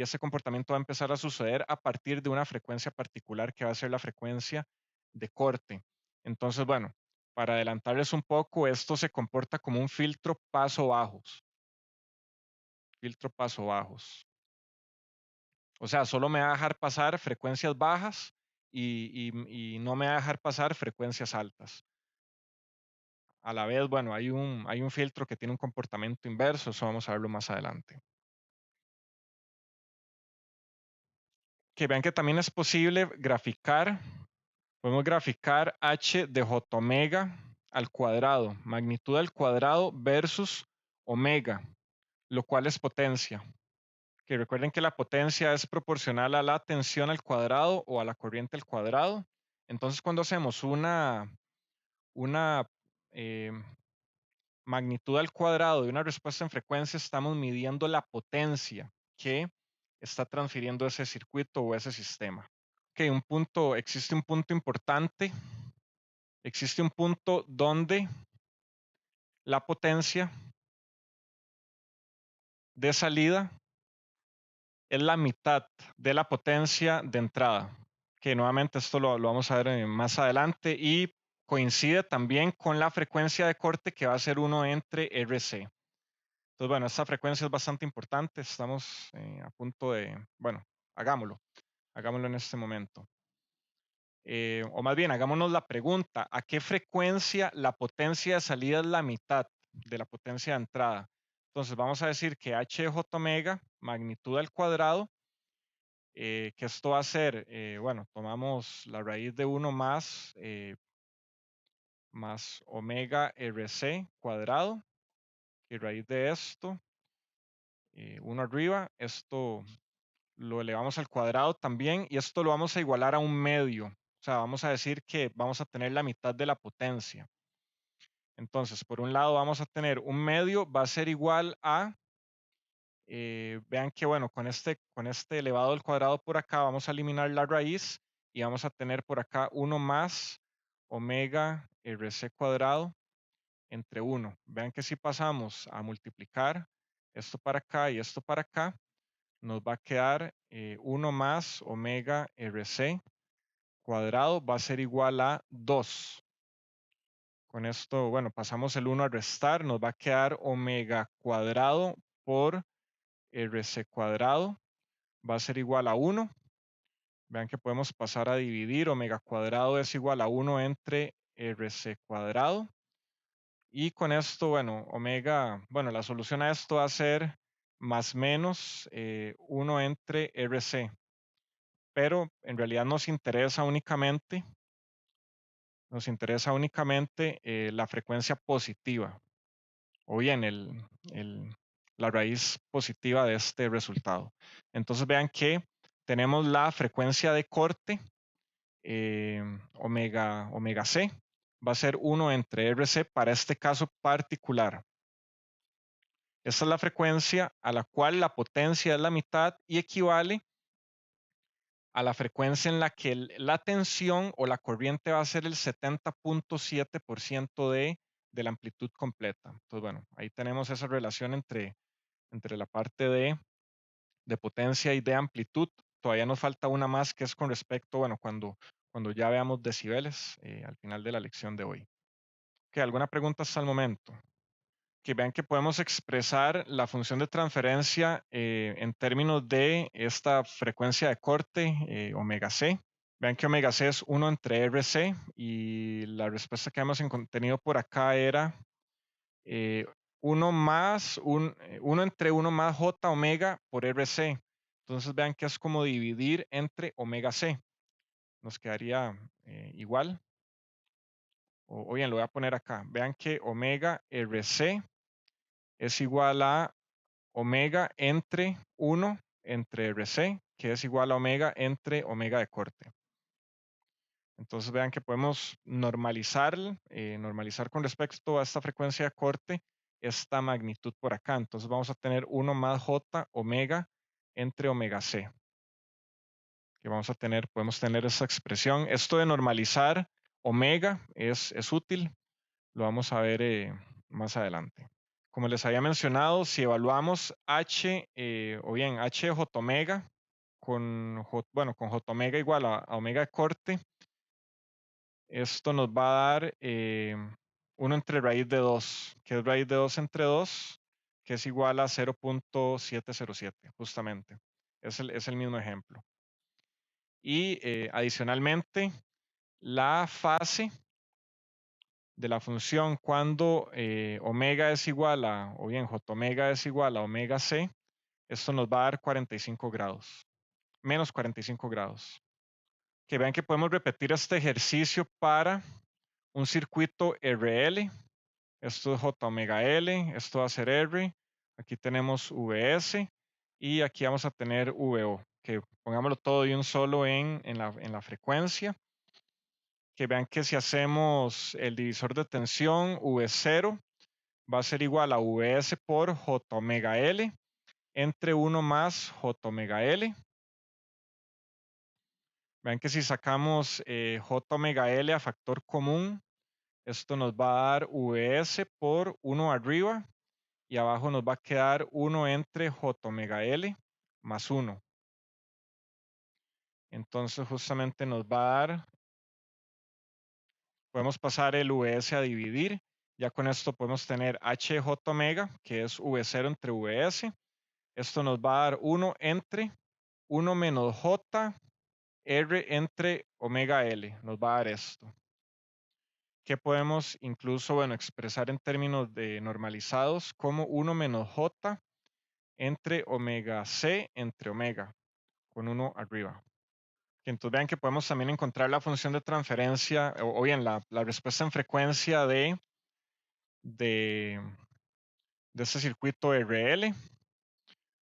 ese comportamiento va a empezar a suceder a partir de una frecuencia particular que va a ser la frecuencia de corte. Entonces, bueno, para adelantarles un poco, esto se comporta como un filtro paso bajos. Filtro paso bajos. O sea, solo me va a dejar pasar frecuencias bajas y no me va a dejar pasar frecuencias altas. A la vez, bueno, hay un filtro que tiene un comportamiento inverso, eso vamos a verlo más adelante. Que vean que también es posible graficar, podemos graficar h de j omega al cuadrado, magnitud al cuadrado versus omega, lo cual es potencia. Que recuerden que la potencia es proporcional a la tensión al cuadrado o a la corriente al cuadrado. Entonces, cuando hacemos una eh, magnitud al cuadrado de una respuesta en frecuencia, estamos midiendo la potencia que está transfiriendo ese circuito o ese sistema. Ok, existe un punto importante, existe un punto donde la potencia de salida es la mitad de la potencia de entrada, que nuevamente esto lo vamos a ver más adelante y coincide también con la frecuencia de corte que va a ser 1 entre RC. Entonces, bueno, esta frecuencia es bastante importante. Estamos a punto de, bueno, hagámoslo en este momento. O más bien, hagámonos la pregunta, ¿a qué frecuencia la potencia de salida es la mitad de la potencia de entrada? Entonces, vamos a decir que h de j omega, magnitud al cuadrado, que esto va a ser, bueno, tomamos la raíz de 1 más omega rc cuadrado, y raíz de esto, 1 arriba, esto lo elevamos al cuadrado también y esto lo vamos a igualar a un medio. O sea, vamos a decir que vamos a tener la mitad de la potencia. Entonces, por un lado vamos a tener un medio, va a ser igual a, vean que bueno, con este elevado al cuadrado por acá vamos a eliminar la raíz y vamos a tener por acá 1 más omega rc cuadrado entre 1. Vean que si pasamos a multiplicar, esto para acá y esto para acá, nos va a quedar 1 más omega RC cuadrado va a ser igual a 2. Con esto, bueno, pasamos el 1 a restar, nos va a quedar omega cuadrado por RC cuadrado va a ser igual a 1. Vean que podemos pasar a dividir, omega cuadrado es igual a 1 entre RC cuadrado. Y con esto, bueno, omega, bueno, la solución a esto va a ser más menos 1 entre RC. Pero en realidad nos interesa únicamente la frecuencia positiva, o bien la raíz positiva de este resultado. Entonces vean que tenemos la frecuencia de corte, omega C, va a ser 1 entre RC para este caso particular. Esta es la frecuencia a la cual la potencia es la mitad y equivale a la frecuencia en la que la tensión o la corriente va a ser el 70.7% de la amplitud completa. Entonces, bueno, ahí tenemos esa relación entre la parte de potencia y de amplitud. Todavía nos falta una más que es con respecto, bueno, cuando ya veamos decibeles al final de la lección de hoy. ¿Alguna pregunta hasta el momento? Que vean que podemos expresar la función de transferencia en términos de esta frecuencia de corte, omega c. Vean que omega c es 1 entre RC y la respuesta que hemos tenido por acá era 1 entre 1 más J omega por RC. Entonces vean que es como dividir entre omega c. Nos quedaría igual. O bien, lo voy a poner acá. Vean que omega RC es igual a omega entre 1 entre RC, que es igual a omega entre omega de corte. Entonces vean que podemos normalizar con respecto a esta frecuencia de corte esta magnitud por acá. Entonces vamos a tener 1 más J omega entre omega C. Que podemos tener esa expresión. Esto de normalizar omega es útil. Lo vamos a ver más adelante. Como les había mencionado, si evaluamos H o bien H de J omega con J omega igual a omega de corte, esto nos va a dar 1 entre raíz de 2, que es raíz de 2 entre 2, que es igual a 0.707, justamente. Es el mismo ejemplo. Y adicionalmente, la fase de la función cuando omega es igual a, o bien J omega es igual a omega C, esto nos va a dar 45 grados, menos 45 grados. Que vean que podemos repetir este ejercicio para un circuito RL. Esto es J omega L, esto va a ser R, aquí tenemos VS y aquí vamos a tener VO, que pongámoslo todo de un solo en la frecuencia. Que vean que si hacemos el divisor de tensión, V0 va a ser igual a Vs por J omega L entre 1 más J omega L. Vean que si sacamos J omega L a factor común, esto nos va a dar Vs por 1 arriba y abajo nos va a quedar 1 entre J omega L más 1. Entonces justamente nos va a dar, podemos pasar el Vs a dividir. Ya con esto podemos tener H de J omega, que es V0 entre Vs. Esto nos va a dar 1 entre 1 menos J R entre omega L. Nos va a dar esto. Que podemos incluso, bueno, expresar en términos de normalizados como 1 menos J entre omega C entre omega, con 1 arriba. Entonces vean que podemos también encontrar la función de transferencia, o bien la respuesta en frecuencia de este circuito RL.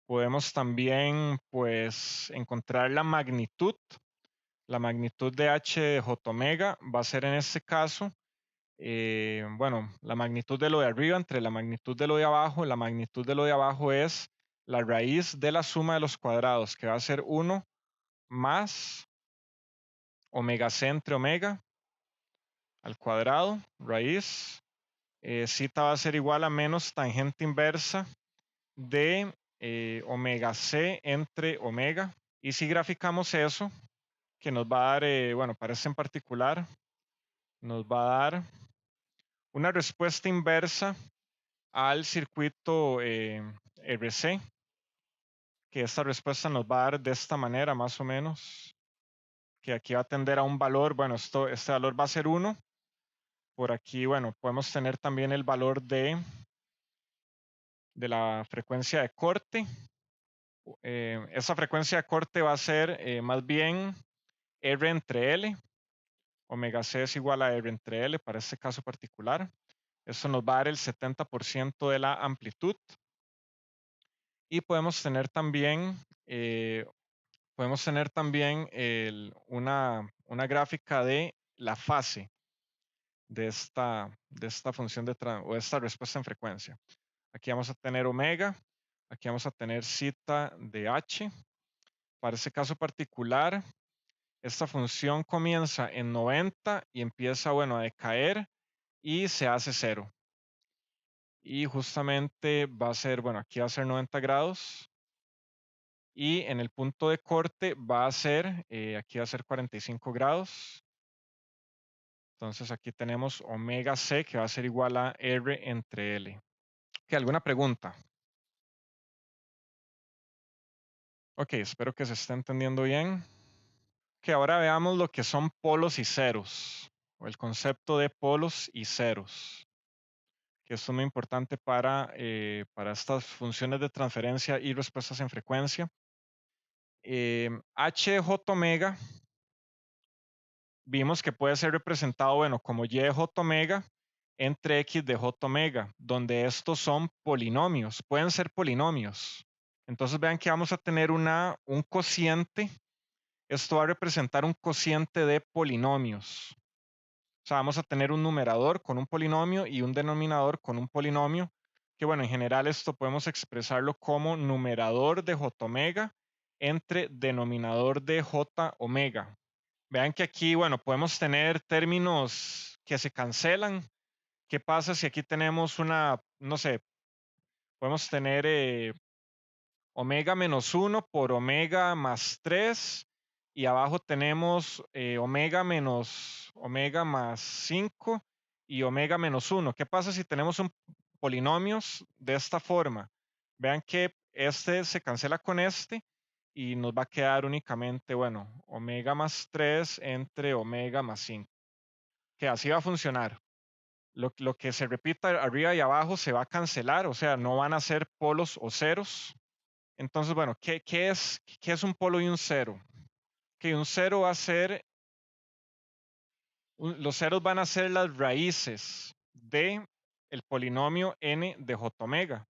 Podemos también, pues, encontrar la magnitud. La magnitud de H de J omega va a ser en este caso, bueno, la magnitud de lo de arriba entre la magnitud de lo de abajo. La magnitud de lo de abajo es la raíz de la suma de los cuadrados, que va a ser 1 más omega c entre omega al cuadrado, raíz. Zeta va a ser igual a menos tangente inversa de omega C entre omega. Y si graficamos eso, que nos va a dar, bueno, para este en particular, nos va a dar una respuesta inversa al circuito RC, que esta respuesta nos va a dar de esta manera más o menos, que aquí va a tender a un valor, bueno, este valor va a ser 1. Por aquí, bueno, podemos tener también el valor de la frecuencia de corte. Esa frecuencia de corte va a ser más bien R entre L. Omega C es igual a R entre L para este caso particular. Eso nos va a dar el 70% de la amplitud. Y podemos tener también, una gráfica de la fase de esta función o esta respuesta en frecuencia. Aquí vamos a tener omega, aquí vamos a tener zeta de h. Para este caso particular, esta función comienza en 90 y empieza, bueno, a decaer y se hace 0. Y justamente va a ser, bueno, aquí va a ser 90 grados. Y en el punto de corte va a ser, aquí va a ser 45 grados. Entonces aquí tenemos omega C que va a ser igual a R entre L. ¿Qué, alguna pregunta? Ok, espero que se esté entendiendo bien. Que ahora veamos lo que son polos y ceros, o el concepto de polos y ceros, que esto es muy importante para estas funciones de transferencia y respuestas en frecuencia. H de J omega, vimos que puede ser representado, bueno, como Y de J omega entre X de J omega, donde estos son polinomios, pueden ser polinomios. Entonces vean que vamos a tener un cociente. Esto va a representar un cociente de polinomios. O sea, vamos a tener un numerador con un polinomio y un denominador con un polinomio, que bueno, en general esto podemos expresarlo como numerador de J omega entre denominador de J omega. Vean que aquí, bueno, podemos tener términos que se cancelan. ¿Qué pasa si aquí tenemos no sé, podemos tener omega menos 1 por omega más 3 y abajo tenemos omega más 5 y omega menos 1. ¿Qué pasa si tenemos un polinomios de esta forma? Vean que este se cancela con este y nos va a quedar únicamente, bueno, omega más 3 entre omega más 5. Que así va a funcionar. Lo que se repita arriba y abajo se va a cancelar, o sea, no van a ser polos o ceros. Entonces, bueno, ¿qué es un polo y un cero? Que un cero va a ser, los ceros van a ser las raíces de el polinomio n de j omega.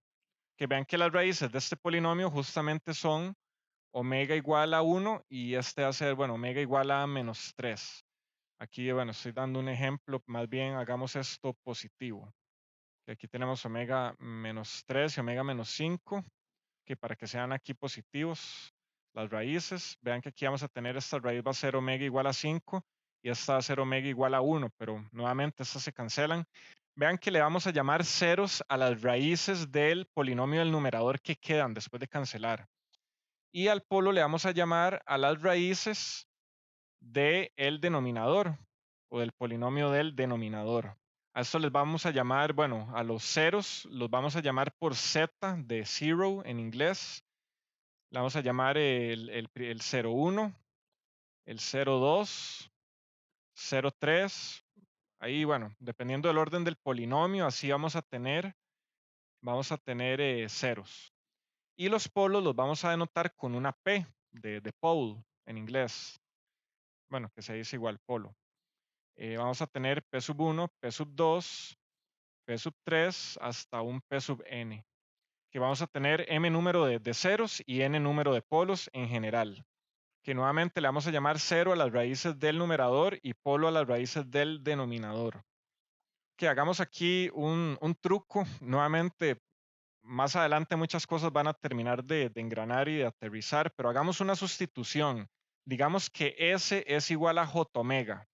Que vean que las raíces de este polinomio justamente son omega igual a 1 y este va a ser, bueno, omega igual a menos 3. Aquí, bueno, estoy dando un ejemplo, más bien hagamos esto positivo. Que aquí tenemos omega menos 3 y omega menos 5, que para que sean aquí positivos las raíces, vean que aquí vamos a tener esta raíz va a ser omega igual a 5 y esta va a ser omega igual a 1, pero nuevamente estas se cancelan. Vean que le vamos a llamar ceros a las raíces del polinomio del numerador que quedan después de cancelar. Y al polo le vamos a llamar a las raíces del denominador o del polinomio del denominador. A esto les vamos a llamar, bueno, a los ceros los vamos a llamar por z de zero en inglés. Le vamos a llamar el 0,1, el 0,2, 0,3. Ahí, bueno, dependiendo del orden del polinomio, así vamos a tener ceros. Y los polos los vamos a denotar con una P de pole en inglés. Bueno, que se dice igual polo. Vamos a tener P sub 1, P sub 2, P sub 3 hasta un P sub n. Que vamos a tener m número de ceros y n número de polos en general. Que nuevamente le vamos a llamar cero a las raíces del numerador y polo a las raíces del denominador. Que hagamos aquí un truco. Nuevamente, más adelante muchas cosas van a terminar de engranar y de aterrizar, pero hagamos una sustitución. Digamos que S es igual a J omega.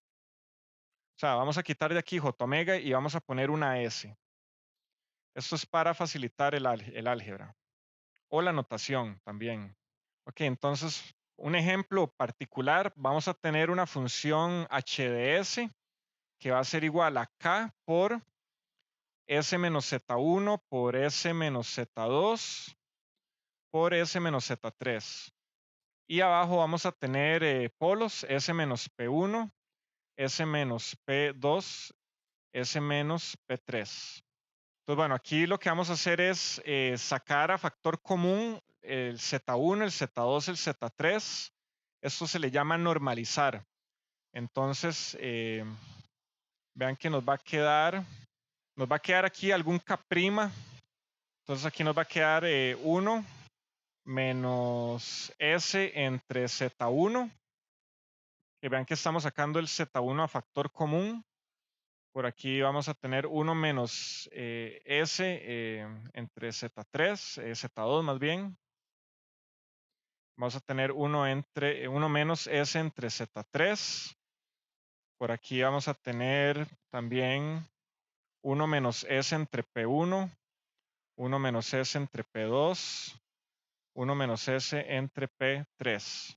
O sea, vamos a quitar de aquí J omega y vamos a poner una S. Esto es para facilitar el álgebra. o la notación también. Ok, entonces un ejemplo particular, vamos a tener una función HDS que va a ser igual a K por S menos Z1 por S menos Z2 por S menos Z3. Y abajo vamos a tener polos S menos P1, S menos P2, S menos P3. Entonces, bueno, aquí lo que vamos a hacer es sacar a factor común el Z1, el Z2, el Z3. Esto se le llama normalizar. Entonces, vean que nos va a quedar aquí algún K'. Entonces aquí nos va a quedar 1 menos S entre Z1. Que vean que estamos sacando el Z1 a factor común. Por aquí vamos a tener 1 menos S entre Z3, Z2 más bien. Vamos a tener 1 menos S entre Z3. Por aquí vamos a tener también 1 menos S entre P1, 1 menos S entre P2, 1 menos S entre P3.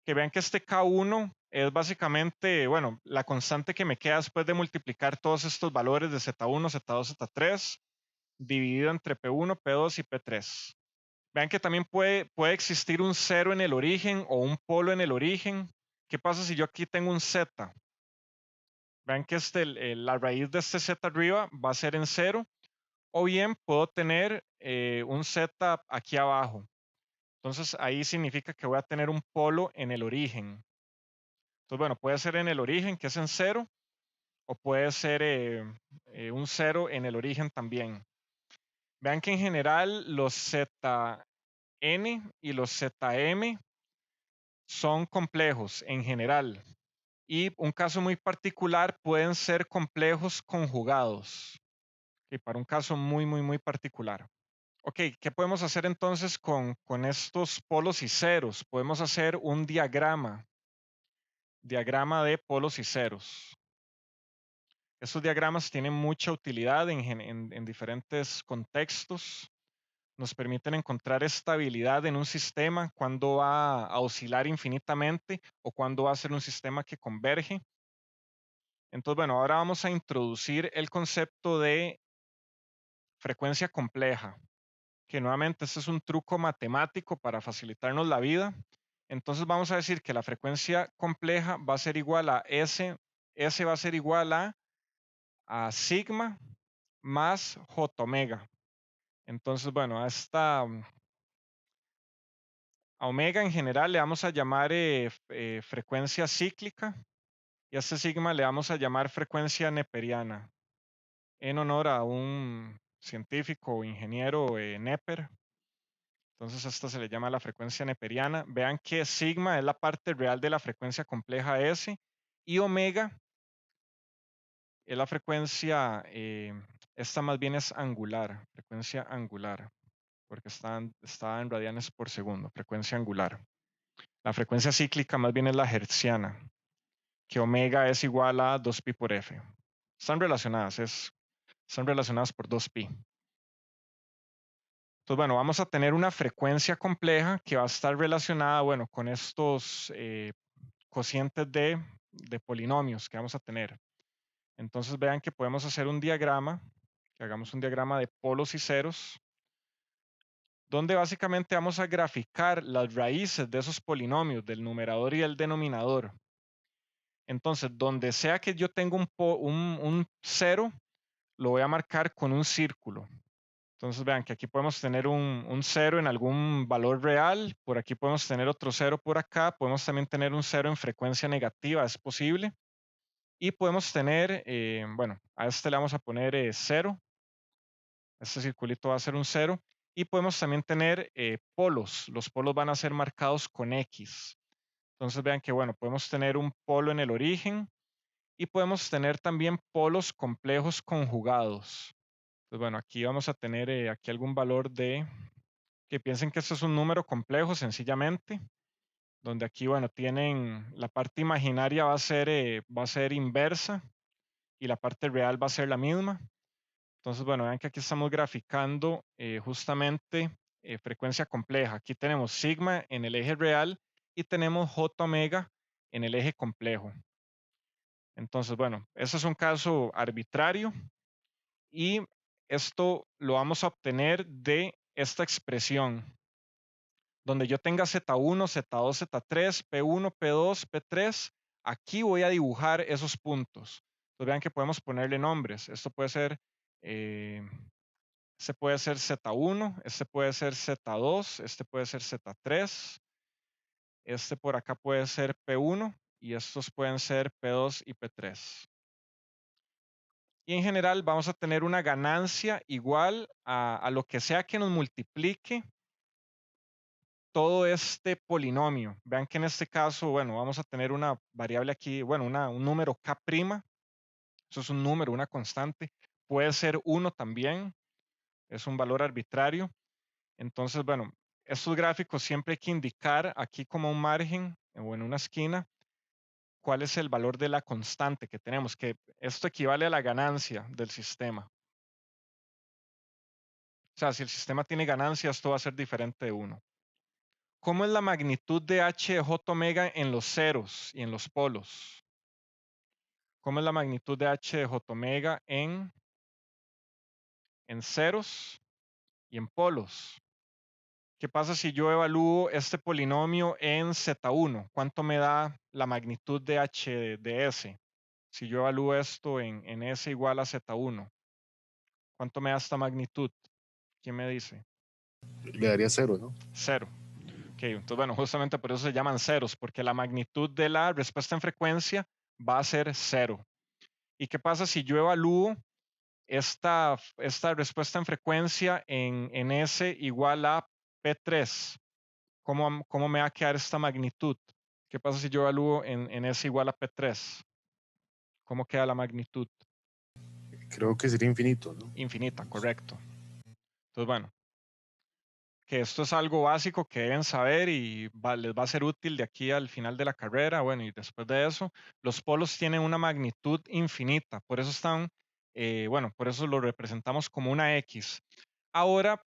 Que vean que este K1 es básicamente, bueno, la constante que me queda después de multiplicar todos estos valores de Z1, Z2, Z3, dividido entre P1, P2 y P3. Vean que también puede existir un cero en el origen o un polo en el origen. ¿Qué pasa si yo aquí tengo un Z? Vean que la raíz de este Z arriba va a ser en cero, o bien puedo tener un Z aquí abajo. Entonces ahí significa que voy a tener un polo en el origen. Entonces, bueno, puede ser en el origen, que es en cero, o puede ser un cero en el origen también. Vean que en general los Zn y los Zm son complejos en general. Y un caso muy particular pueden ser complejos conjugados. Okay, para un caso muy, muy, muy particular. Ok, ¿qué podemos hacer entonces con estos polos y ceros? Podemos hacer un diagrama de polos y ceros. Estos diagramas tienen mucha utilidad en diferentes contextos. Nos permiten encontrar estabilidad en un sistema, cuando va a oscilar infinitamente o cuando va a ser un sistema que converge. Entonces, bueno, ahora vamos a introducir el concepto de frecuencia compleja, que nuevamente este es un truco matemático para facilitarnos la vida. Entonces vamos a decir que la frecuencia compleja va a ser igual a S va a ser igual a sigma más j omega. Entonces, bueno, a omega en general le vamos a llamar frecuencia cíclica, y a este sigma le vamos a llamar frecuencia neperiana, en honor a un científico o ingeniero Neper. Entonces, esta se le llama la frecuencia neperiana. Vean que sigma es la parte real de la frecuencia compleja S, y omega es la frecuencia, esta más bien es angular, frecuencia angular, porque está en radianes por segundo, frecuencia angular. La frecuencia cíclica más bien es la hertziana, que omega es igual a 2pi por f. Están relacionadas, están relacionadas por 2pi. Entonces, bueno, vamos a tener una frecuencia compleja que va a estar relacionada, bueno, con estos cocientes de polinomios que vamos a tener. Entonces, vean que podemos hacer un diagrama, que hagamos un diagrama de polos y ceros, donde básicamente vamos a graficar las raíces de esos polinomios, del numerador y el denominador. Entonces, donde sea que yo tenga un cero, lo voy a marcar con un círculo. Entonces, vean que aquí podemos tener un cero en algún valor real, por aquí podemos tener otro cero por acá, podemos también tener un cero en frecuencia negativa, es posible. Y podemos tener, bueno, a este le vamos a poner 0, este circulito va a ser un 0, y podemos también tener polos, los polos van a ser marcados con X. Entonces vean que, bueno, podemos tener un polo en el origen, y podemos tener también polos complejos conjugados. Entonces, bueno, aquí vamos a tener aquí algún valor que piensen que esto es un número complejo sencillamente, donde aquí, bueno, tienen la parte imaginaria va a ser inversa, y la parte real va a ser la misma. Entonces, bueno, vean que aquí estamos graficando justamente frecuencia compleja. Aquí tenemos sigma en el eje real y tenemos j omega en el eje complejo. Entonces, bueno, eso es un caso arbitrario y esto lo vamos a obtener de esta expresión, donde yo tenga Z1, Z2, Z3, P1, P2, P3. Aquí voy a dibujar esos puntos. Entonces vean que podemos ponerle nombres. Esto puede ser, este puede ser Z1, este puede ser Z2, este puede ser Z3, este por acá puede ser P1 y estos pueden ser P2 y P3. Y en general vamos a tener una ganancia igual a lo que sea que nos multiplique todo este polinomio. Vean que en este caso, bueno, vamos a tener una variable aquí, bueno, un número k', eso es un número, una constante. Puede ser 1 también, es un valor arbitrario. Entonces, bueno, estos gráficos siempre hay que indicar aquí como un margen o en una esquina cuál es el valor de la constante que tenemos, que esto equivale a la ganancia del sistema. O sea, si el sistema tiene ganancia, esto va a ser diferente de 1. ¿Cómo es la magnitud de h de j omega en los ceros y en los polos? ¿Cómo es la magnitud de h de j omega en ceros y en polos? ¿Qué pasa si yo evalúo este polinomio en Z1? ¿Cuánto me da la magnitud de h de s? Si yo evalúo esto en s igual a Z1, ¿cuánto me da esta magnitud? ¿Quién me dice? Le daría 0, ¿no? 0. Ok, entonces bueno, justamente por eso se llaman ceros, porque la magnitud de la respuesta en frecuencia va a ser 0. ¿Y qué pasa si yo evalúo esta respuesta en frecuencia en S igual a P3? ¿Cómo me va a quedar esta magnitud? ¿Qué pasa si yo evalúo en S igual a P3? ¿Cómo queda la magnitud? Creo que sería infinito, ¿no? Infinita, correcto. Entonces, bueno, que esto es algo básico que deben saber y les va a ser útil de aquí al final de la carrera. Bueno, y después de eso, los polos tienen una magnitud infinita, por eso están, bueno, por eso lo representamos como una X. Ahora,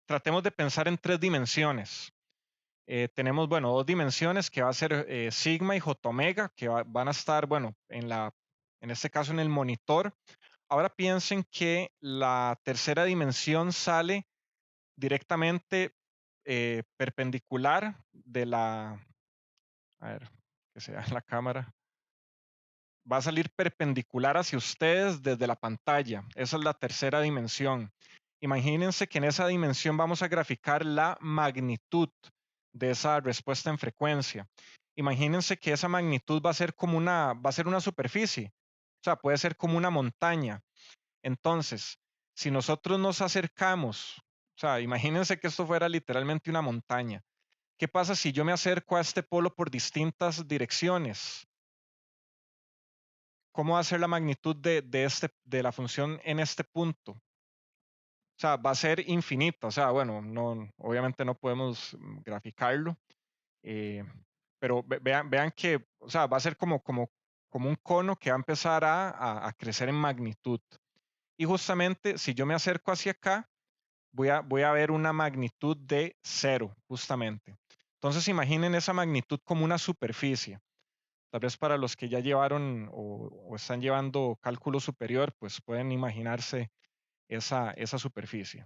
tratemos de pensar en 3 dimensiones. Tenemos, bueno, 2 dimensiones que va a ser sigma y j omega, que van a estar, bueno, en este caso en el monitor. Ahora piensen que la tercera dimensión sale directamente perpendicular de la, a ver, que sea la cámara, va a salir perpendicular hacia ustedes desde la pantalla. Esa es la tercera dimensión. Imagínense que en esa dimensión vamos a graficar la magnitud de esa respuesta en frecuencia. Imagínense que esa magnitud va a ser como va a ser una superficie. O sea, puede ser como una montaña. Entonces, si nosotros nos acercamos, o sea, imagínense que esto fuera literalmente una montaña. ¿Qué pasa si yo me acerco a este polo por distintas direcciones? ¿Cómo va a ser la magnitud de la función en este punto? O sea, va a ser infinita. O sea, bueno, no, obviamente no podemos graficarlo, eh, pero vean que, o sea, va a ser como un cono que va a empezar a crecer en magnitud. Y justamente si yo me acerco hacia acá, voy a ver una magnitud de 0, justamente. Entonces imaginen esa magnitud como una superficie. Tal vez para los que ya llevaron o están llevando cálculo superior, pues pueden imaginarse esa superficie.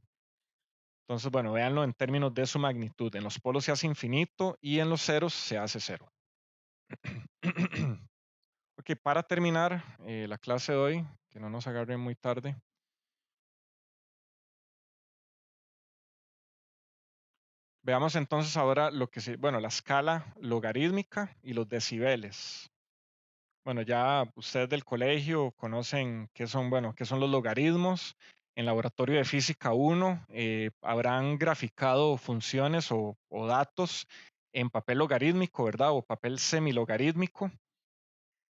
Entonces, bueno, véanlo en términos de su magnitud. En los polos se hace infinito y en los ceros se hace 0. Ok, para terminar la clase de hoy, que no nos agarre muy tarde, veamos entonces ahora lo que bueno, la escala logarítmica y los decibeles. Bueno, ya ustedes del colegio conocen qué son, bueno, qué son los logaritmos. En laboratorio de física 1 habrán graficado funciones o datos en papel logarítmico, ¿verdad? O papel semilogarítmico.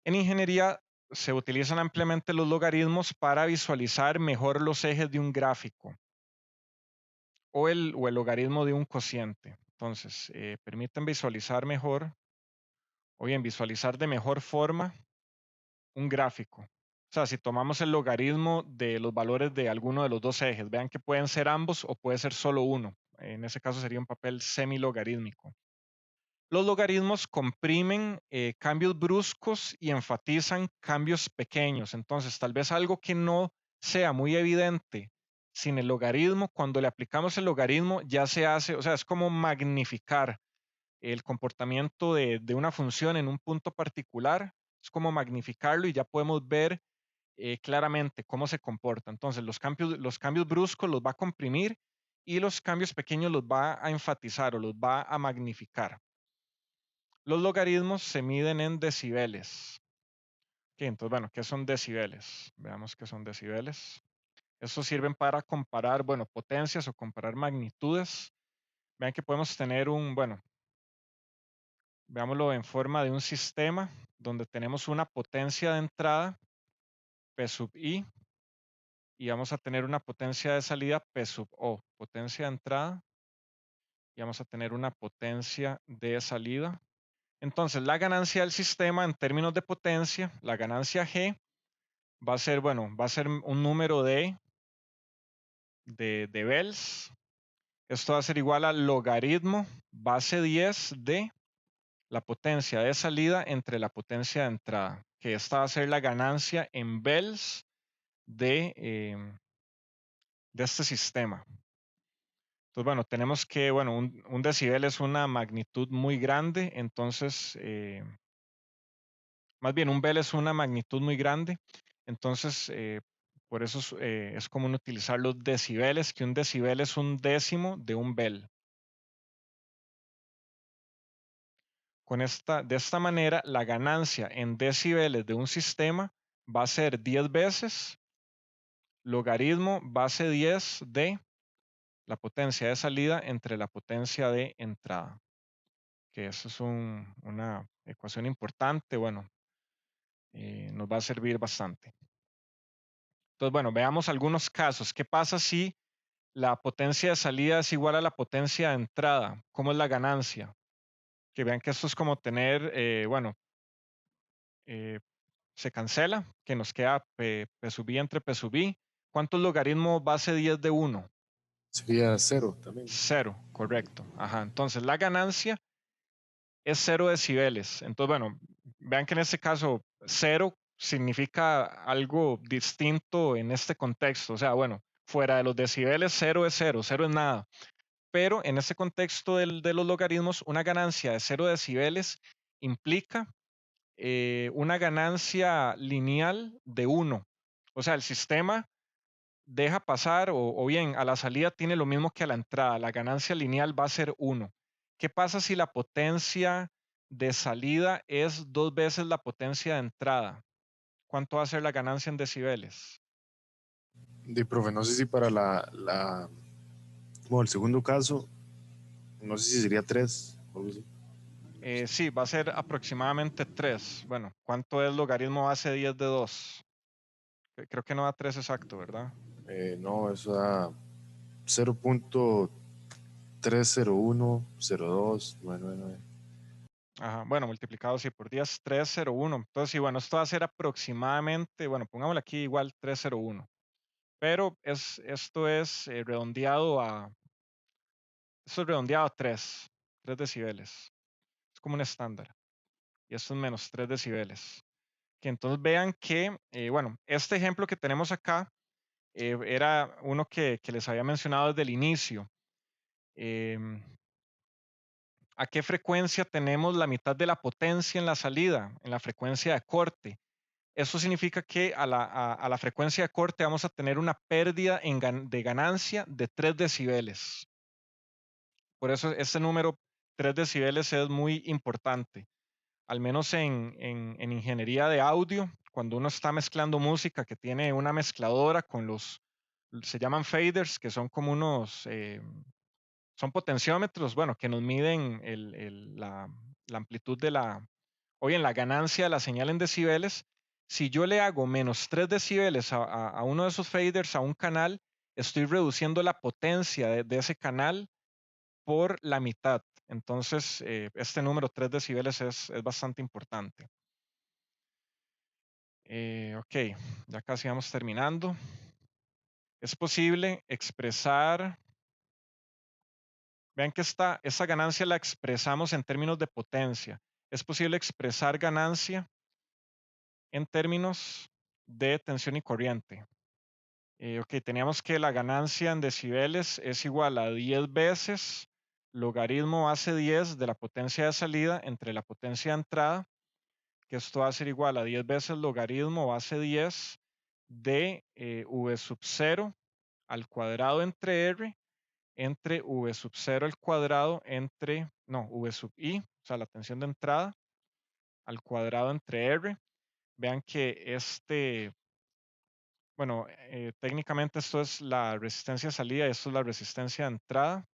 En ingeniería se utilizan ampliamente los logaritmos para visualizar mejor los ejes de un gráfico o el logaritmo de un cociente. Entonces, permiten visualizar mejor, o bien visualizar de mejor forma un gráfico. O sea, si tomamos el logaritmo de los valores de alguno de los dos ejes, vean que pueden ser ambos o puede ser solo uno. en ese caso sería un papel semilogarítmico. Los logaritmos comprimen cambios bruscos y enfatizan cambios pequeños. Entonces, tal vez algo que no sea muy evidente sin el logaritmo, cuando le aplicamos el logaritmo ya se hace, o sea, es como magnificar el comportamiento de una función en un punto particular, es como magnificarlo y ya podemos ver claramente cómo se comporta. Entonces, los cambios bruscos los va a comprimir y los cambios pequeños los va a enfatizar o los va a magnificar. Los logaritmos se miden en decibeles. Ok, entonces, bueno, ¿qué son decibeles? Veamos qué son decibeles. Estos sirven para comparar, bueno, potencias o comparar magnitudes. Vean que podemos tener bueno, veámoslo en forma de un sistema donde tenemos una potencia de entrada, P sub I, y vamos a tener una potencia de salida, P sub O. Potencia de entrada y vamos a tener una potencia de salida. Entonces, la ganancia del sistema en términos de potencia, la ganancia G, va a ser, bueno, va a ser un número de Bells. Esto va a ser igual al logaritmo base 10 de la potencia de salida entre la potencia de entrada, que esta va a ser la ganancia en Bells de este sistema. Entonces, bueno, tenemos que, bueno, un decibel es una magnitud muy grande, entonces, más bien un Bell es una magnitud muy grande, entonces, por eso es común utilizar los decibeles, que un decibel es un décimo de un Bell. De esta manera, la ganancia en decibeles de un sistema va a ser 10 veces logaritmo base 10 de la potencia de salida entre la potencia de entrada, que eso es una ecuación importante, bueno, nos va a servir bastante. Entonces, bueno, veamos algunos casos. ¿Qué pasa si la potencia de salida es igual a la potencia de entrada? ¿Cómo es la ganancia? Que vean que esto es como tener, bueno, eh, se cancela, que nos queda P sub I entre P sub I. ¿Cuántos logaritmos base 10 de 1? Sería 0 también. 0, correcto. Ajá, entonces la ganancia es 0 decibeles. Entonces, bueno, vean que en este caso 0 significa algo distinto en este contexto. O sea, bueno, fuera de los decibeles, 0 es 0, 0 es nada. Pero en este contexto de los logaritmos, una ganancia de 0 decibeles implica una ganancia lineal de 1. O sea, el sistema deja pasar o bien a la salida tiene lo mismo que a la entrada. La ganancia lineal va a ser 1. ¿Qué pasa si la potencia de salida es 2 veces la potencia de entrada? ¿Cuánto va a ser la ganancia en decibeles? Profe, no sé si para bueno, el segundo caso, no sé si sería 3 o algo así. Sí, va a ser aproximadamente 3. Bueno, ¿cuánto es logaritmo base 10 de 2? Creo que no da 3 exacto, ¿verdad? No, eso da 0.3010299. Ajá, bueno, multiplicado sí por 10, 301. Entonces, sí, bueno, esto va a ser aproximadamente, bueno, pongámosle aquí igual 301. Pero esto es redondeado a 3 decibeles. Es como un estándar. Y esto es menos 3 decibeles. Que entonces vean que, bueno, este ejemplo que tenemos acá era uno que les había mencionado desde el inicio. Em, ¿A qué frecuencia tenemos la mitad de la potencia en la salida? En la frecuencia de corte. Eso significa que a la frecuencia de corte vamos a tener una pérdida de ganancia de 3 decibeles. Por eso este número 3 decibeles es muy importante, al menos en ingeniería de audio, cuando uno está mezclando música que tiene una mezcladora con se llaman faders, que son como son potenciómetros, bueno, que nos miden la amplitud o bien la ganancia de la señal en decibeles. Si yo le hago menos 3 decibeles a uno de esos faders, a un canal, estoy reduciendo la potencia de ese canal por la mitad. Entonces, este número 3 decibeles es bastante importante. Ok, ya casi vamos terminando. Es posible expresar Vean que esta ganancia la expresamos en términos de potencia. Es posible expresar ganancia en términos de tensión y corriente. Ok, teníamos que la ganancia en decibeles es igual a 10 veces logaritmo base 10 de la potencia de salida entre la potencia de entrada, que esto va a ser igual a 10 veces logaritmo base 10 de v sub 0 al cuadrado entre r entre v sub 0 al cuadrado entre, no, v sub i, o sea, la tensión de entrada al cuadrado entre r. Vean que bueno, técnicamente esto es la resistencia de salida y esto es la resistencia de entrada,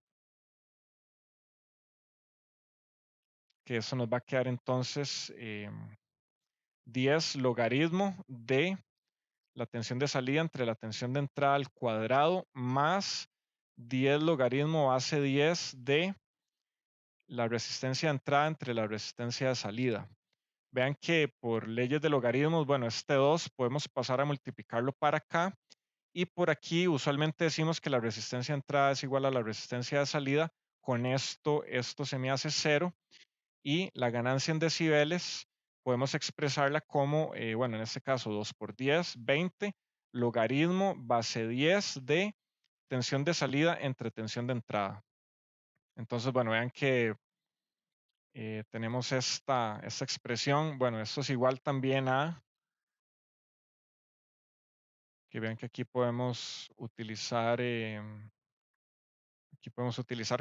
que eso nos va a quedar entonces 10 logaritmo de la tensión de salida entre la tensión de entrada al cuadrado más 10 logaritmo base 10 de la resistencia de entrada entre la resistencia de salida. Vean que por leyes de logaritmos, bueno, este 2 podemos pasar a multiplicarlo para acá y por aquí usualmente decimos que la resistencia de entrada es igual a la resistencia de salida. Con esto se me hace 0 y la ganancia en decibeles podemos expresarla como, bueno, en este caso 2 por 10, 20, logaritmo base 10 de tensión de salida entre tensión de entrada. Entonces, bueno, vean que tenemos esta expresión. Bueno, esto es igual también a, que vean que aquí podemos utilizar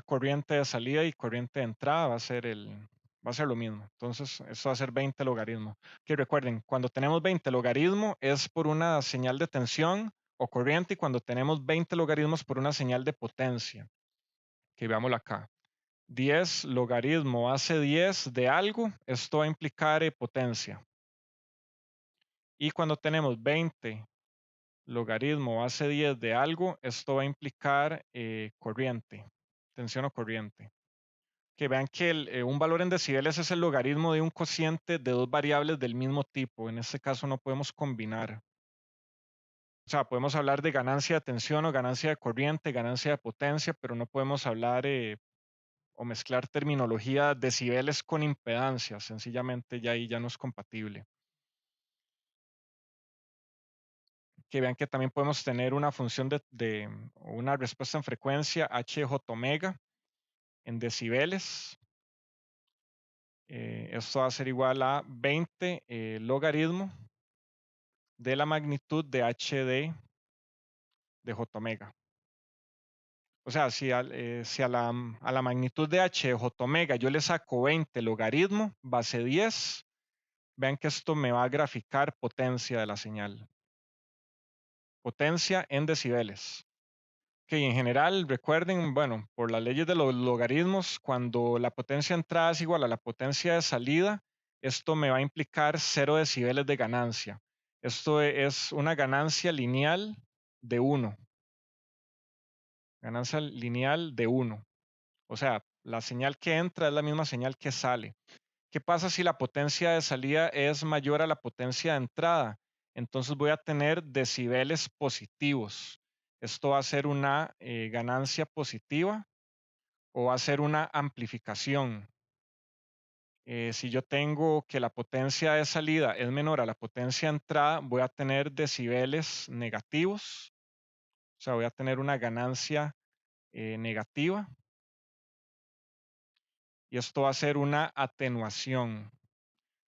corriente de salida y corriente de entrada, va a ser lo mismo. Entonces, esto va a ser 20 logaritmo. Que recuerden, cuando tenemos 20 logaritmo es por una señal de tensión o corriente y cuando tenemos 20 logaritmos por una señal de potencia. Que veámoslo acá. 10 logaritmo hace 10 de algo, esto va a implicar potencia. Y cuando tenemos 20 logaritmo base 10 de algo, esto va a implicar corriente, tensión o corriente. Que vean que un valor en decibeles es el logaritmo de un cociente de dos variables del mismo tipo. En este caso no podemos combinar. O sea, podemos hablar de ganancia de tensión o ganancia de corriente, ganancia de potencia, pero no podemos hablar o mezclar terminología decibeles con impedancia. Sencillamente ya ahí ya no es compatible. Que vean que también podemos tener una función de una respuesta en frecuencia HJ omega en decibeles. Esto va a ser igual a 20 logaritmo de la magnitud de HD de J omega. O sea, si a la magnitud de H de J omega yo le saco 20 logaritmo base 10, vean que esto me va a graficar potencia de la señal. Potencia en decibeles. Que en general, recuerden, bueno, por las leyes de los logaritmos, cuando la potencia de entrada es igual a la potencia de salida, esto me va a implicar 0 decibeles de ganancia. Esto es una ganancia lineal de 1. Ganancia lineal de 1. O sea, la señal que entra es la misma señal que sale. ¿Qué pasa si la potencia de salida es mayor a la potencia de entrada? Entonces voy a tener decibeles positivos. Esto va a ser una ganancia positiva o va a ser una amplificación. Si yo tengo que la potencia de salida es menor a la potencia de entrada, voy a tener decibeles negativos. O sea, voy a tener una ganancia negativa. Y esto va a ser una atenuación.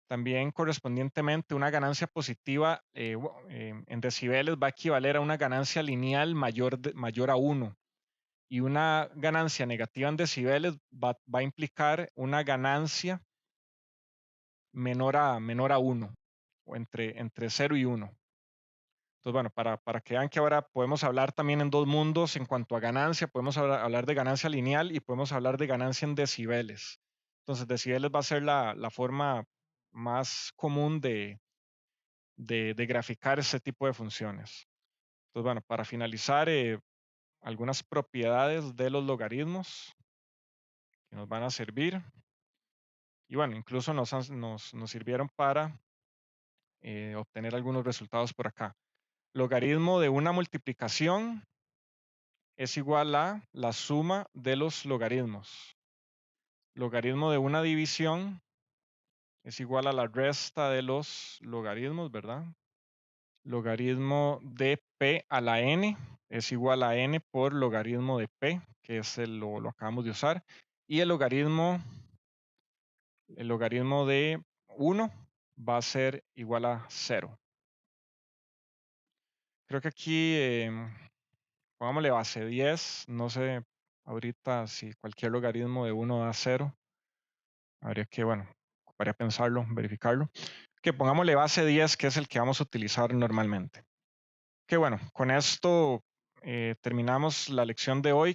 También correspondientemente una ganancia positiva en decibeles va a equivaler a una ganancia lineal mayor a 1 y una ganancia negativa en decibeles va a implicar una ganancia menor a 1 o entre 0 y 1. Entonces, bueno, para que vean que ahora podemos hablar también en dos mundos en cuanto a ganancia, podemos hablar de ganancia lineal y podemos hablar de ganancia en decibeles. Entonces, decibeles va a ser la forma más común de graficar ese tipo de funciones. Entonces, bueno, para finalizar, algunas propiedades de los logaritmos que nos van a servir. Y bueno, incluso nos sirvieron para obtener algunos resultados por acá. Logaritmo de una multiplicación es igual a la suma de los logaritmos. Logaritmo de una división es igual a la resta de los logaritmos, ¿verdad? Logaritmo de p a la n es igual a n por logaritmo de p, que es lo acabamos de usar. Y el logaritmo de 1 va a ser igual a 0. Creo que aquí, pongámosle base 10. No sé ahorita si cualquier logaritmo de 1 da 0. Habría que, bueno, ocuparía pensarlo, verificarlo. Que pongámosle base 10, que es el que vamos a utilizar normalmente. Que bueno, con esto terminamos la lección de hoy.